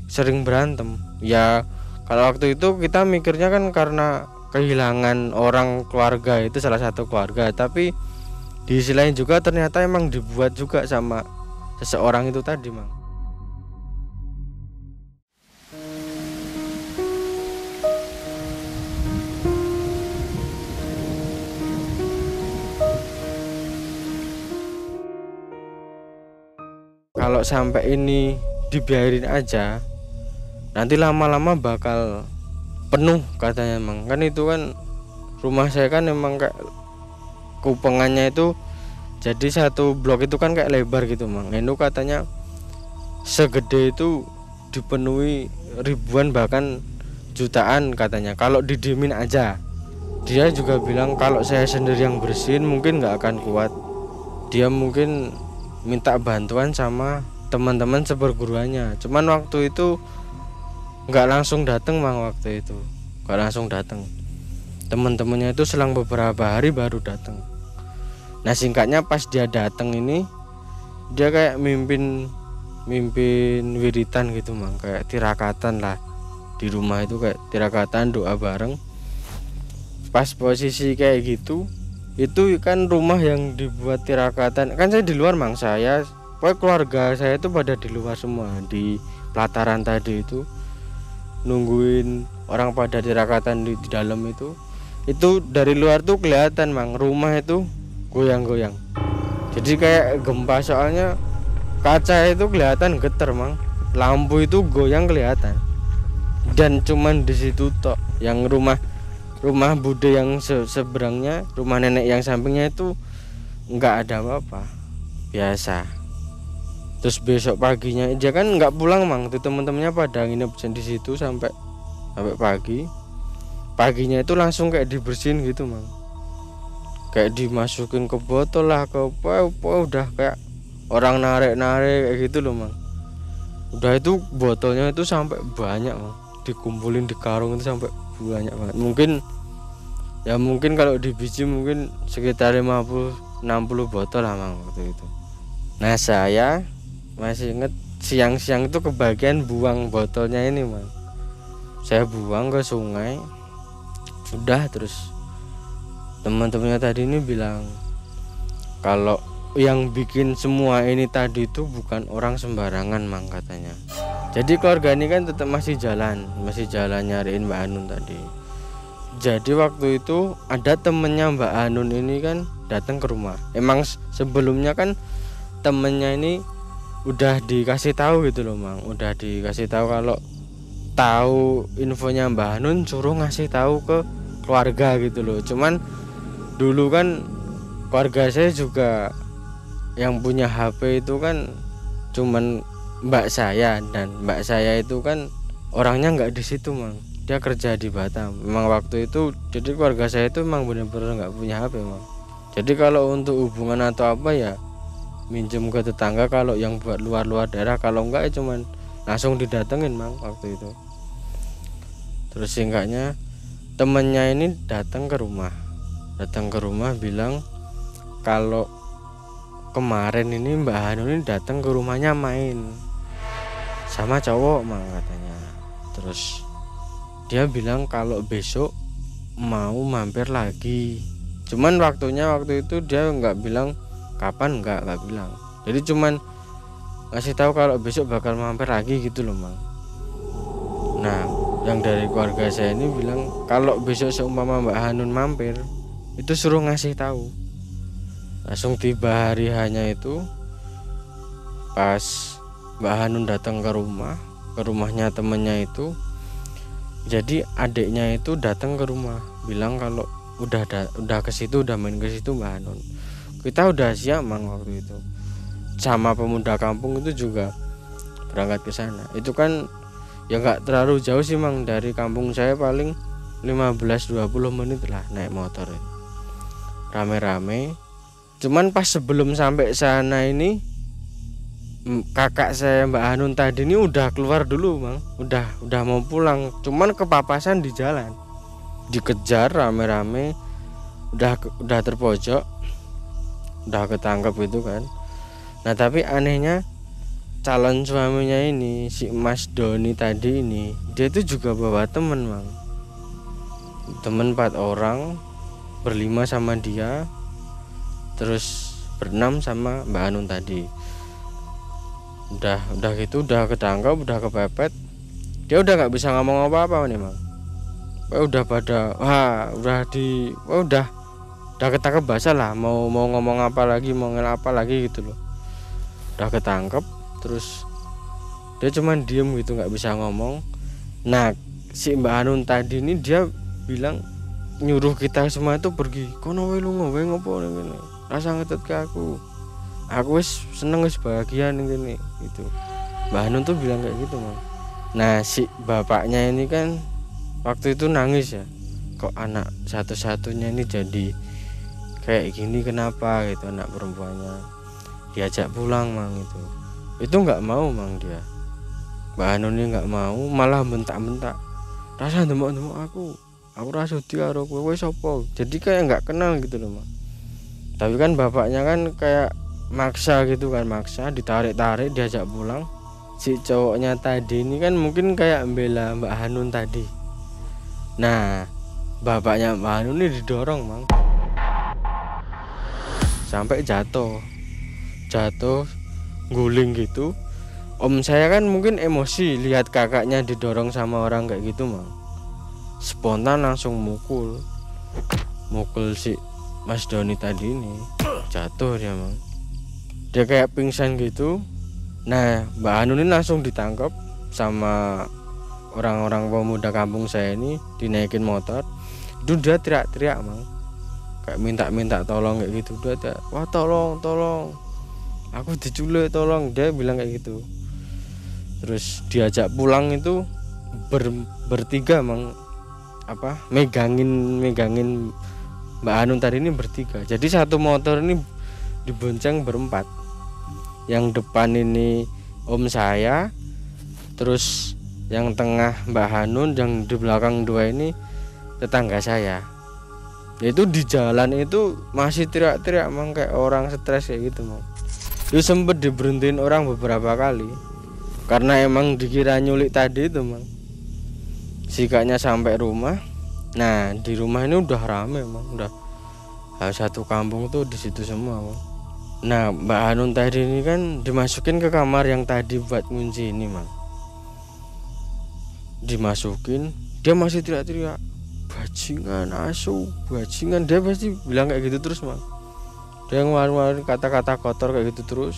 sering berantem. Ya kalau waktu itu kita mikirnya kan karena kehilangan orang keluarga, itu salah satu keluarga, tapi di sisi lain juga ternyata emang dibuat juga sama seseorang itu tadi, Mang. Kalau sampai ini dibiarin aja, nanti lama-lama bakal penuh katanya, Mang. Kan itu kan rumah saya kan emang kayak kupengannya itu, jadi satu blok itu kan kayak lebar gitu, Mang. Itu katanya segede itu dipenuhi ribuan bahkan jutaan katanya kalau didiemin aja. Dia juga bilang kalau saya sendiri yang bersihin mungkin nggak akan kuat. Dia mungkin minta bantuan sama teman-teman seperguruannya. Cuman waktu itu nggak langsung datang, Mang. Waktu itu nggak langsung datang. Teman-temannya itu selang beberapa hari baru datang. Nah singkatnya pas dia datang ini dia kayak mimpin wiritan gitu, Mang. Kayak tirakatan lah di rumah itu, kayak tirakatan doa bareng. Pas posisi kayak gitu, itu kan rumah yang dibuat tirakatan kan saya di luar, Mang. Saya pokoknya keluarga saya itu pada di luar semua, di pelataran tadi itu nungguin orang pada tirakatan di dalam itu dari luar tuh kelihatan, Mang, rumah itu goyang-goyang. Jadi kayak gempa, soalnya kaca itu kelihatan getar, Mang. Lampu itu goyang kelihatan. Dan cuman di situ tok yang rumah bude yang seberangnya, rumah nenek yang sampingnya itu nggak ada apa-apa, biasa. Terus besok paginya dia kan nggak pulang, Mang. Tuh teman-temannya pada nginep di situ sampai pagi. Paginya itu langsung kayak dibersihin gitu, Mang. Kayak dimasukin ke botol lah, ke apa udah kayak orang narik kayak gitu loh, Mang. Udah itu botolnya itu sampai banyak, Mang. Dikumpulin di karung itu sampai banyak banget. Mungkin kalau di biji mungkin sekitar 50-60 botol lah, Mang, waktu itu. Nah saya masih inget siang-siang itu kebagian buang botolnya ini, Mang. Saya buang ke sungai. Udah, terus teman-temannya tadi ini bilang kalau yang bikin semua ini tadi itu bukan orang sembarangan, Mang, katanya. Jadi keluarga ini kan tetap masih jalan nyariin Mbak Anun tadi. Jadi waktu itu ada temennya Mbak Anun ini kan datang ke rumah. Emang sebelumnya kan temennya ini udah dikasih tahu gitu loh, Mang. Udah dikasih tahu kalau tahu infonya Mbah Hanun suruh ngasih tahu ke keluarga gitu loh. Cuman dulu kan keluarga saya juga yang punya HP itu kan cuman mbak saya, dan mbak saya itu kan orangnya nggak di situ Mang, dia kerja di Batam memang waktu itu. Jadi keluarga saya itu memang benar-benar nggak punya HP Mang. Jadi kalau untuk hubungan atau apa ya minjem ke tetangga, kalau yang buat luar daerah, kalau enggak ya cuman langsung didatengin Mang waktu itu. Terus singkatnya temennya ini datang ke rumah bilang kalau kemarin ini Mbak Hanun ini datang ke rumahnya main sama cowok Mang katanya. Terus dia bilang kalau besok mau mampir lagi, cuman waktu itu dia nggak bilang kapan, nggak bilang. Jadi cuman ngasih tahu kalau besok bakal mampir lagi gitu loh Mang. Nah yang dari keluarga saya ini bilang kalau besok seumpama Mbak Hanun mampir itu suruh ngasih tahu. Langsung tiba hari hanya itu pas Mbak Hanun datang ke rumahnya temennya itu. Jadi adiknya itu datang ke rumah bilang kalau udah ke situ, udah main ke situ Mbak Hanun. Kita udah siap Mang waktu itu. Sama pemuda kampung itu juga berangkat ke sana. Itu kan ya nggak terlalu jauh sih Mang, dari kampung saya paling 15-20 menit lah naik motor itu. Rame-rame. Cuman pas sebelum sampai sana ini kakak saya Mbak Hanun tadi ini udah keluar dulu Mang, udah mau pulang. Cuman kepapasan di jalan, dikejar rame-rame, udah terpojok, udah ketangkep itu kan. Nah tapi anehnya calon suaminya ini si Mas Doni tadi ini, dia itu juga bawa temen Mang, temen 4 orang, berlima sama dia, terus berenam sama Mbak Hanun tadi. Udah gitu, udah ketangkap, udah kepepet, dia udah nggak bisa ngomong apa-apa nih Mang. Udah pada udah ketangkep basah lah, mau ngomong apa lagi, mau ngel apa lagi gitu loh. Udah ketangkep, terus dia cuman diem gitu, nggak bisa ngomong. Nah si Mbak Hanun tadi ini dia bilang nyuruh kita semua itu pergi, kono wae lu ngopo ngene, rasa ngetut ke aku wis seneng, wis bahagia nih gini gitu. Mbak Hanun tuh bilang kayak gitu Mang. Nah si bapaknya ini kan waktu itu nangis ya, kok anak satu-satunya ini jadi kayak gini, kenapa gitu, anak perempuannya diajak pulang Mang. Itu nggak mau Mang, dia Mbak Hanun ini nggak mau, malah bentak-bentak, rasa demok-demok aku rasa dia karo kowe wis apa. Jadi kayak nggak kenal gitu loh Mang. Tapi kan bapaknya kan kayak maksa gitu kan, maksa ditarik-tarik diajak pulang. Si cowoknya tadi ini kan mungkin kayak membela Mbak Hanun tadi. Nah bapaknya Mbak Hanun ini didorong Mang sampai jatuh guling gitu. Om saya kan mungkin emosi lihat kakaknya didorong sama orang kayak gitu Mang, spontan langsung mukul si Mas Doni tadi ini. Jatuh dia Mang, dia kayak pingsan gitu. Nah Mbak Hanun ini langsung ditangkap sama orang-orang pemuda kampung saya ini, dinaikin motor. Itu dia teriak-teriak Mang, kayak minta tolong kayak gitu. Dia teriak, wah tolong aku diculik, tolong, dia bilang kayak gitu. Terus diajak pulang itu bertiga Mang, megangin Mbak Hanun tadi ini bertiga. Jadi satu motor ini dibonceng berempat. Yang depan ini om saya, terus yang tengah Mbak Hanun, yang di belakang 2 ini tetangga saya. Itu di jalan itu masih teriak-teriak Mang, kayak orang stres kayak gitu Mang. Itu sempet diberhentiin orang beberapa kali karena emang dikira nyulik tadi itu Mang. Sikanya sampai rumah. Nah di rumah ini udah rame Mang, udah satu kampung tuh di situ semua Mang. Nah Mbak Hanun tadi ini kan dimasukin ke kamar yang tadi buat kunci ini Mang. Dimasukin, dia masih teriak-teriak, bajingan asu, bajingan. Dia pasti bilang kayak gitu terus Mang. Dia ngeluarin kata-kata kotor kayak gitu terus.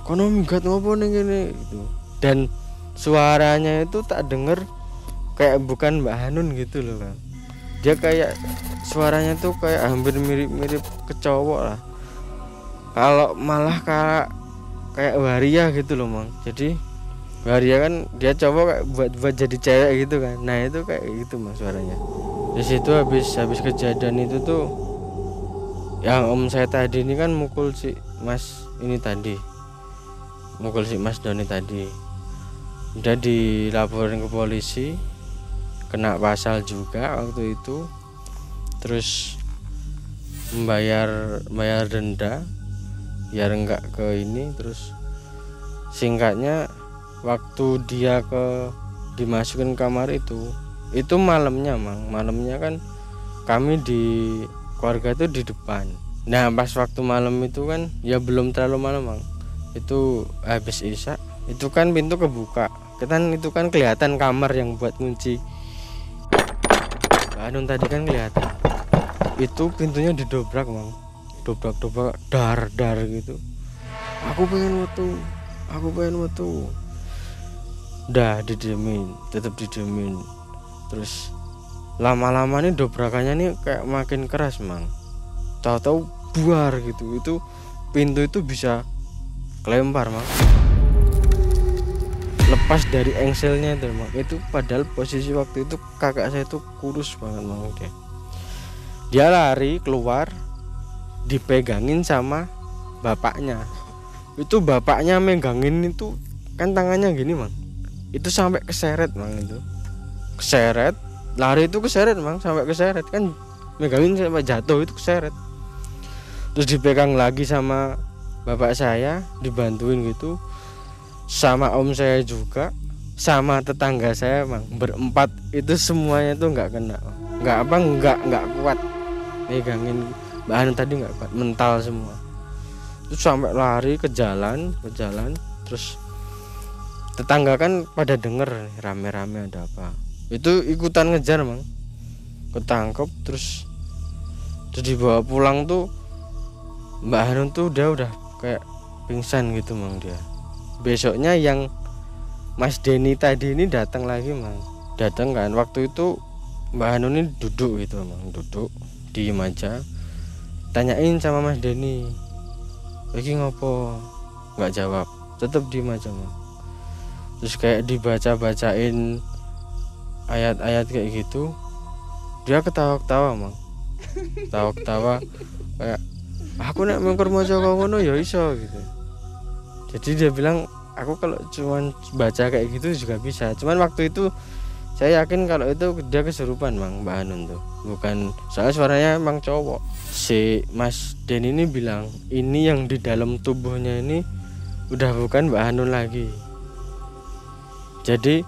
Kono minggat ngopo ning ngene gitu. Dan suaranya itu tak denger kayak bukan Mbak Hanun gitu loh Bang. Dia kayak suaranya tuh kayak hampir mirip-mirip ke cowok lah. Kalau malah kayak waria gitu loh Mang. Jadi waria kan dia cowok kayak buat jadi cewek gitu kan. Nah itu kayak gitu Mang suaranya. Di situ habis kejadian itu tuh yang om saya tadi ini kan mukul si Mas ini tadi, mukul si Mas Doni tadi. Udah dilaporin ke polisi, kena pasal juga waktu itu. Terus bayar denda biar enggak ke ini. Terus singkatnya waktu dia dimasukin kamar itu malamnya Mang, malamnya kan kami di keluarga itu di depan. Nah pas waktu malam itu kan ya belum terlalu malam Mang, itu habis isya itu kan pintu kebuka, itu kan kelihatan kamar yang buat kunci Mbak Hanun tadi kan kelihatan. Itu pintunya didobrak Mang, dobrak dar gitu. Aku pengen metu. Udah didiemin, tetap didiemin. Terus lama-lama nih dobrakannya nih kayak makin keras Mang. Tahu-tahu buar gitu. Itu pintu itu bisa kelempar Mang. Lepas dari engselnya itu Mang. Itu padahal posisi waktu itu kakak saya itu kurus banget Mang dia. Dia lari keluar, dipegangin sama bapaknya. Itu bapaknya megangin itu kan tangannya gini Mang. Itu sampai keseret Mang itu. Keseret, lari itu keseret Mang, sampai keseret kan megangin sampai jatuh itu keseret. Terus dipegang lagi sama bapak saya, dibantuin gitu. Sama om saya juga, sama tetangga saya Mang. Berempat itu semuanya tuh enggak kena. Enggak kuat. Megangin Mbak Hanun tadi enggak kuat, mental semua. Terus sampai lari ke jalan. Terus tetangga kan pada denger rame-rame ada apa. Itu ikutan ngejar Mang, ketangkep. Terus dibawa pulang tuh Mbak Hanun tuh udah kayak pingsan gitu Mang dia. Besoknya yang Mas Denny tadi ini datang lagi Mang. Datang kan waktu itu Mbak Hanun ini duduk gitu Mang, duduk diem aja. Tanyain sama Mas Denny, lagi ngopo? Nggak jawab, tetap diem aja Mang. Terus kayak dibacain ayat-ayat kayak gitu, dia ketawa-ketawa Mang. Ketawa kayak aku nek mengkur maca ngono ya iso gitu. Jadi dia bilang aku kalau cuman baca kayak gitu juga bisa. Cuman waktu itu saya yakin kalau itu dia kesurupan Mang, Mbak Hanun tuh. Bukan, soalnya suaranya emang cowok. Si Mas Den ini bilang ini yang di dalam tubuhnya ini udah bukan Mbak Hanun lagi. Jadi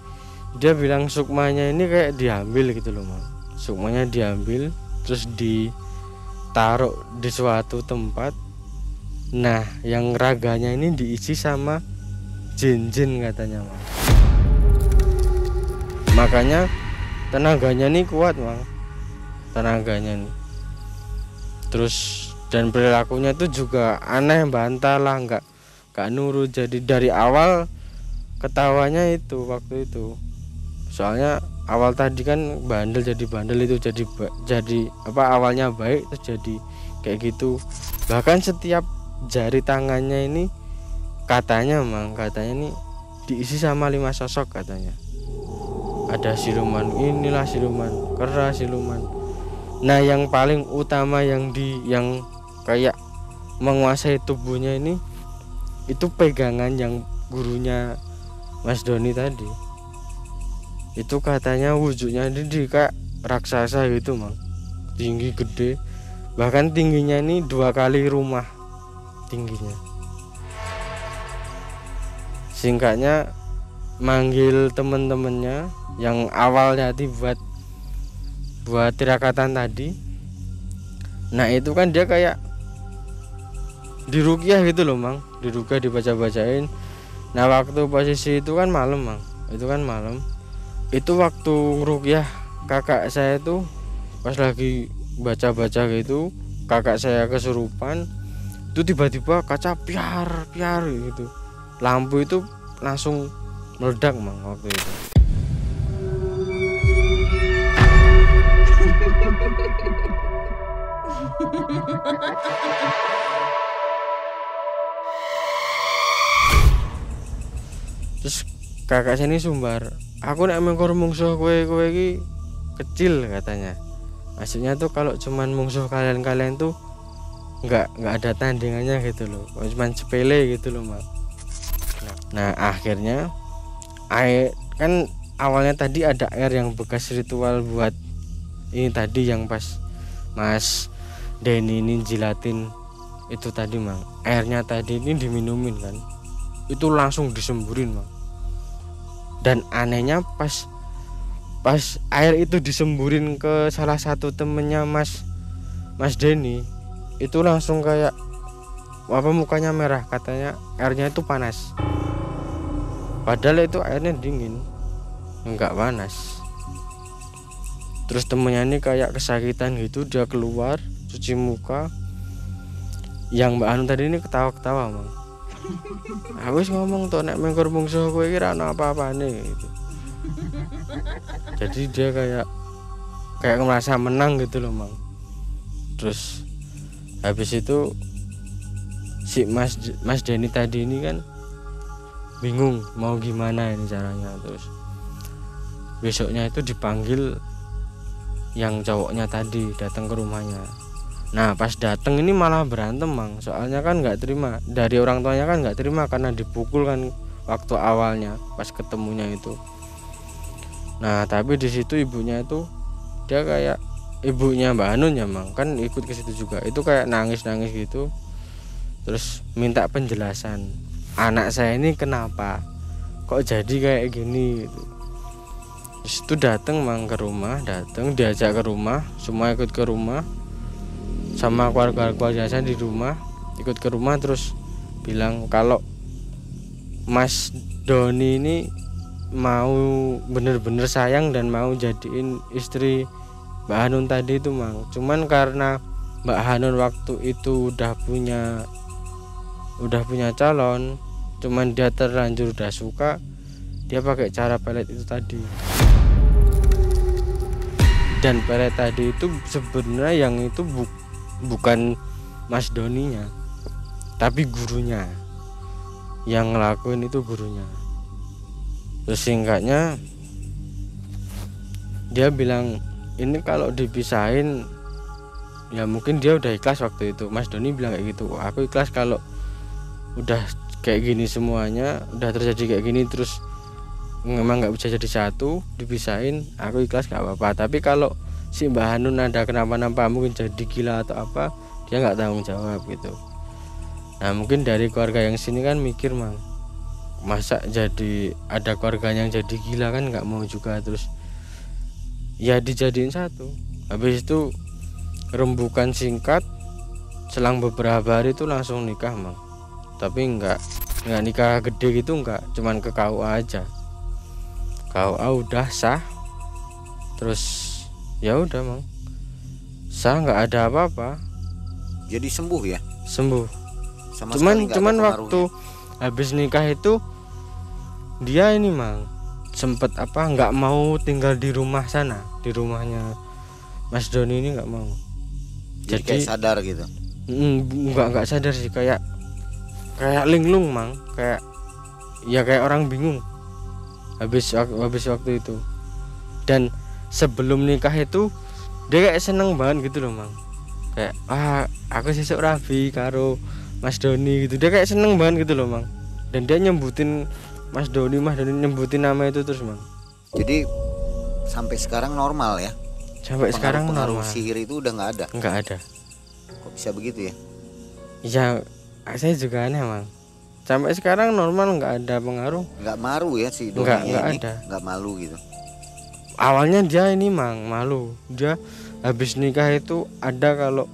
dia bilang sukmanya ini kayak diambil gitu loh Mang. Sukmanya diambil terus ditaruh di suatu tempat. Nah yang raganya ini diisi sama jin-jin katanya Mang. Makanya tenaganya nih kuat Mang, tenaganya nih. Terus dan perilakunya tuh juga aneh, bantah lah, nggak nurut. Jadi dari awal ketawanya itu waktu itu, soalnya awal tadi kan bandel, jadi bandel itu jadi apa, awalnya baik terus jadi kayak gitu. Bahkan setiap jari tangannya ini katanya Mang, katanya nih diisi sama 5 sosok katanya. Ada siluman inilah, siluman kera, siluman. Nah yang paling utama yang kayak menguasai tubuhnya ini itu pegangan yang gurunya Mas Doni tadi. Itu katanya wujudnya ini kayak raksasa gitu Mang, tinggi gede, bahkan tingginya ini 2 kali rumah tingginya. Singkatnya manggil temen-temennya yang awalnya buat tirakatan tadi. Nah itu kan dia kayak diruqyah gitu loh Mang, diruqyah, dibaca-bacain. Nah waktu posisi itu kan malam Mang, itu kan malam. Itu waktu ruqyah kakak saya tuh pas lagi baca-baca gitu, kakak saya kesurupan. Itu tiba-tiba kaca piar gitu, lampu itu langsung meledak mang waktu itu. Terus kakak sini sumbar, aku nek mengkor mungsuh kowe iki kecil katanya. Maksudnya tuh kalau cuman mungsuh kalian tuh nggak ada tandingannya gitu loh, cuman sepele gitu loh Mak. Nah akhirnya air kan awalnya tadi ada air yang bekas ritual buat ini tadi yang pas Mas Denny ini jilatin itu tadi Mang, airnya tadi ini diminumin kan, itu langsung disemburin Mang. Dan anehnya pas air itu disemburin ke salah satu temennya Mas Denny, itu langsung kayak apa mukanya merah, katanya airnya itu panas, padahal itu airnya dingin enggak panas. Terus temennya ini kayak kesakitan gitu, dia keluar cuci muka. Yang Mbak Anu tadi ini ketawa-ketawa Mang. Habis ngomong tuh nek mengkor mungsuh kowe iki ra ono apa-apane gitu. Jadi dia kayak merasa menang gitu loh Mang. Terus habis itu si Mas Denny tadi ini kan bingung mau gimana ini caranya. Terus besoknya itu dipanggil yang cowoknya tadi datang ke rumahnya. Nah pas datang ini malah berantem Mang, soalnya kan nggak terima, dari orang tuanya kan nggak terima karena dipukul kan waktu awalnya pas ketemunya itu. Nah tapi di situ ibunya itu dia kayak ibunya Mbak Anun ya Mang, kan ikut ke situ juga, itu kayak nangis gitu. Terus minta penjelasan, anak saya ini kenapa kok jadi kayak gini gitu. Terus itu datang Mang ke rumah, diajak ke rumah, semua ikut ke rumah sama keluarga saya di rumah, ikut ke rumah. Terus bilang kalau Mas Doni ini mau bener-bener sayang dan mau jadiin istri Mbak Hanun tadi itu Mang. Cuman karena Mbak Hanun waktu itu udah punya calon, cuman dia terlanjur udah suka, dia pakai cara pelet itu tadi. Dan pelet tadi itu sebenarnya yang itu bukan Mas Doninya, tapi gurunya yang ngelakuin, itu gurunya. Terus singkatnya dia bilang ini kalau dipisahin ya mungkin dia udah ikhlas waktu itu. Mas Doni bilang kayak gitu, aku ikhlas kalau udah kayak gini semuanya, udah terjadi kayak gini terus memang nggak bisa jadi satu, dipisahin, aku ikhlas gak apa-apa. Tapi kalau si Mbak Hanun ada kenapa-napa, mungkin jadi gila atau apa, dia nggak tanggung jawab gitu. Nah mungkin dari keluarga yang sini kan mikir Mang, masa jadi ada keluarga yang jadi gila, kan nggak mau juga. Terus ya dijadiin satu. Habis itu rembukan singkat, selang beberapa hari itu langsung nikah Mang. Tapi nggak nikah gede gitu, nggak, cuman ke KUA aja. KUA udah sah, terus ya udah Mang, sah, nggak ada apa-apa. Jadi sembuh ya? Sembuh. Sama cuman waktu habis nikah itu dia ini Mang sempet nggak mau tinggal di rumah sana, di rumahnya Mas Doni ini nggak mau. Jadi kayak sadar gitu? Nggak sadar sih, kayak linglung Mang, kayak orang bingung habis waktu itu. Dan sebelum nikah itu dia kayak seneng banget gitu loh Mang, kayak aku sesuk rabi karo Mas Doni gitu, dia kayak seneng banget gitu loh Mang. Dan dia nyebutin Mas Doni nyebutin nama itu terus Mang. Jadi sampai sekarang normal ya? Sampai sekarang pengaruh normal. Sihir itu udah nggak ada? Nggak ada. Kok bisa begitu ya? Ya saya juga aneh Mang, sampai sekarang normal, nggak ada pengaruh. Nggak malu ya si Doni ini? Ada. Nggak malu gitu? Awalnya dia ini Mang malu, dia habis nikah itu ada kalau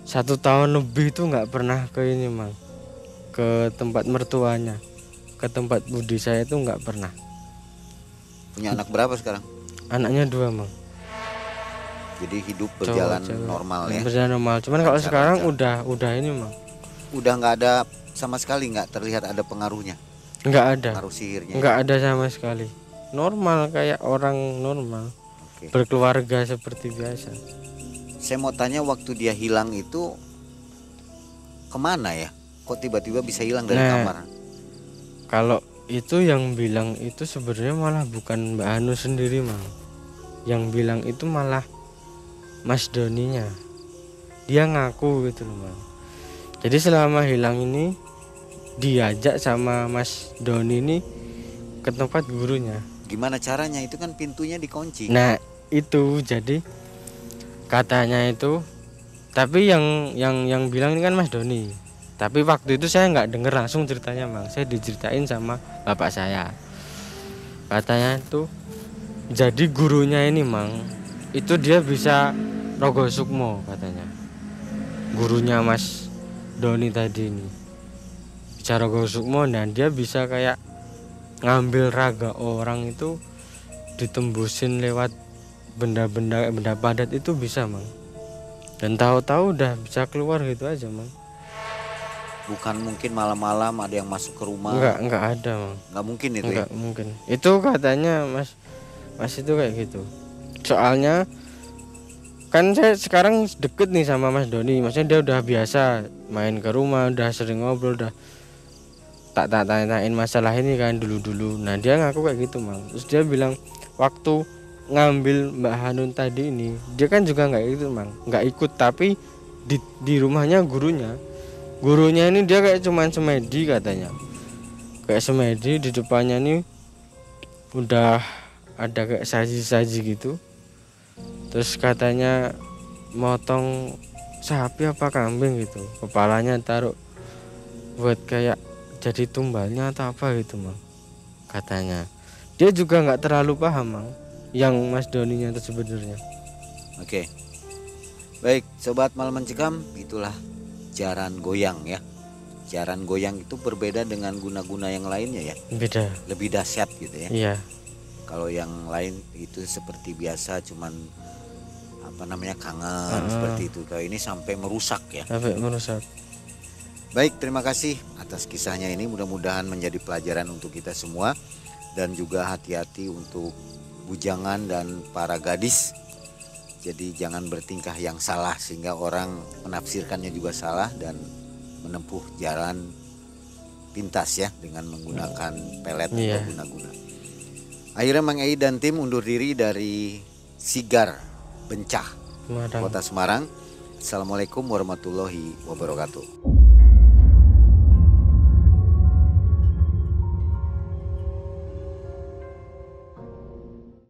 1 tahun lebih itu nggak pernah ke ini Mang, ke tempat mertuanya, ke tempat budi saya itu nggak pernah. Punya anak berapa sekarang? Anaknya 2 Mang. Jadi hidup berjalan normal ya? Berjalan normal, cuman kalau sekarang udah ini Mang. Udah nggak ada sama sekali, nggak terlihat ada pengaruhnya? Nggak ada. pengaruh sihirnya? Nggak ada sama sekali. Normal kayak orang normal. Oke. Berkeluarga seperti biasa. Saya mau tanya, waktu dia hilang itu kemana ya? Kok tiba-tiba bisa hilang dari Nah, kamar? Kalau itu yang bilang itu sebenarnya malah bukan Mbak Hanu sendiri, Mang. Yang bilang itu malah Mas Doninya. Dia ngaku gitu loh, Mang. Jadi selama hilang ini diajak sama Mas Doni ini ke tempat gurunya. Gimana caranya? Itu kan pintunya dikunci. Nah, itu jadi katanya itu, tapi yang bilang ini kan Mas Doni. Tapi waktu itu saya nggak dengar langsung ceritanya, Mang. Saya diceritain sama bapak saya. Katanya itu jadi gurunya ini, Mang, itu dia bisa Rogo Sukmo katanya. Gurunya Mas Doni tadi ini bisa Rogo Sukmo, dan dia bisa kayak ngambil raga orang itu ditembusin lewat benda-benda padat itu bisa, Mang. Dan tahu-tahu udah bisa keluar gitu aja, Mang. Bukan mungkin malam-malam ada yang masuk ke rumah? Enggak ada, Mang. Nggak mungkin itu. Enggak mungkin. Itu katanya Mas itu kayak gitu. Soalnya kan saya sekarang deket nih sama Mas Doni. Maksudnya dia udah biasa main ke rumah, udah sering ngobrol, udah tak tanya-tanyain masalah ini kan dulu-dulu. Nah, dia ngaku kayak gitu, Mang. Terus dia bilang waktu ngambil Mbak Hanun tadi ini, dia kan juga nggak itu, Mang. Nggak ikut, tapi di rumahnya gurunya ini dia kayak cuman semedi katanya. Kayak semedi, di depannya nih udah ada kayak saji-saji gitu. Terus katanya motong sapi apa kambing gitu, kepalanya taruh buat kayak jadi tumbalnya atau apa gitu, Mang. Katanya dia juga nggak terlalu paham, Mang, yang Mas Doninya itu sebenarnya. Oke. Baik, sobat Malam Mencekam, itulah jaran goyang ya. Jaran goyang itu berbeda dengan guna-guna yang lainnya ya. Beda. Lebih dahsyat gitu ya. Iya. Kalau yang lain itu seperti biasa, cuman kangen seperti itu. Kalau ini sampai merusak ya. Sampai merusak. Baik, terima kasih atas kisahnya ini. Mudah-mudahan menjadi pelajaran untuk kita semua, dan juga hati-hati untuk bujangan dan para gadis. Jadi jangan bertingkah yang salah sehingga orang menafsirkannya juga salah dan menempuh jalan pintas ya dengan menggunakan pelet atau guna-guna. Akhirnya Mang Ei dan tim undur diri dari Sigar Bencah, Kota Semarang. Assalamualaikum warahmatullahi wabarakatuh.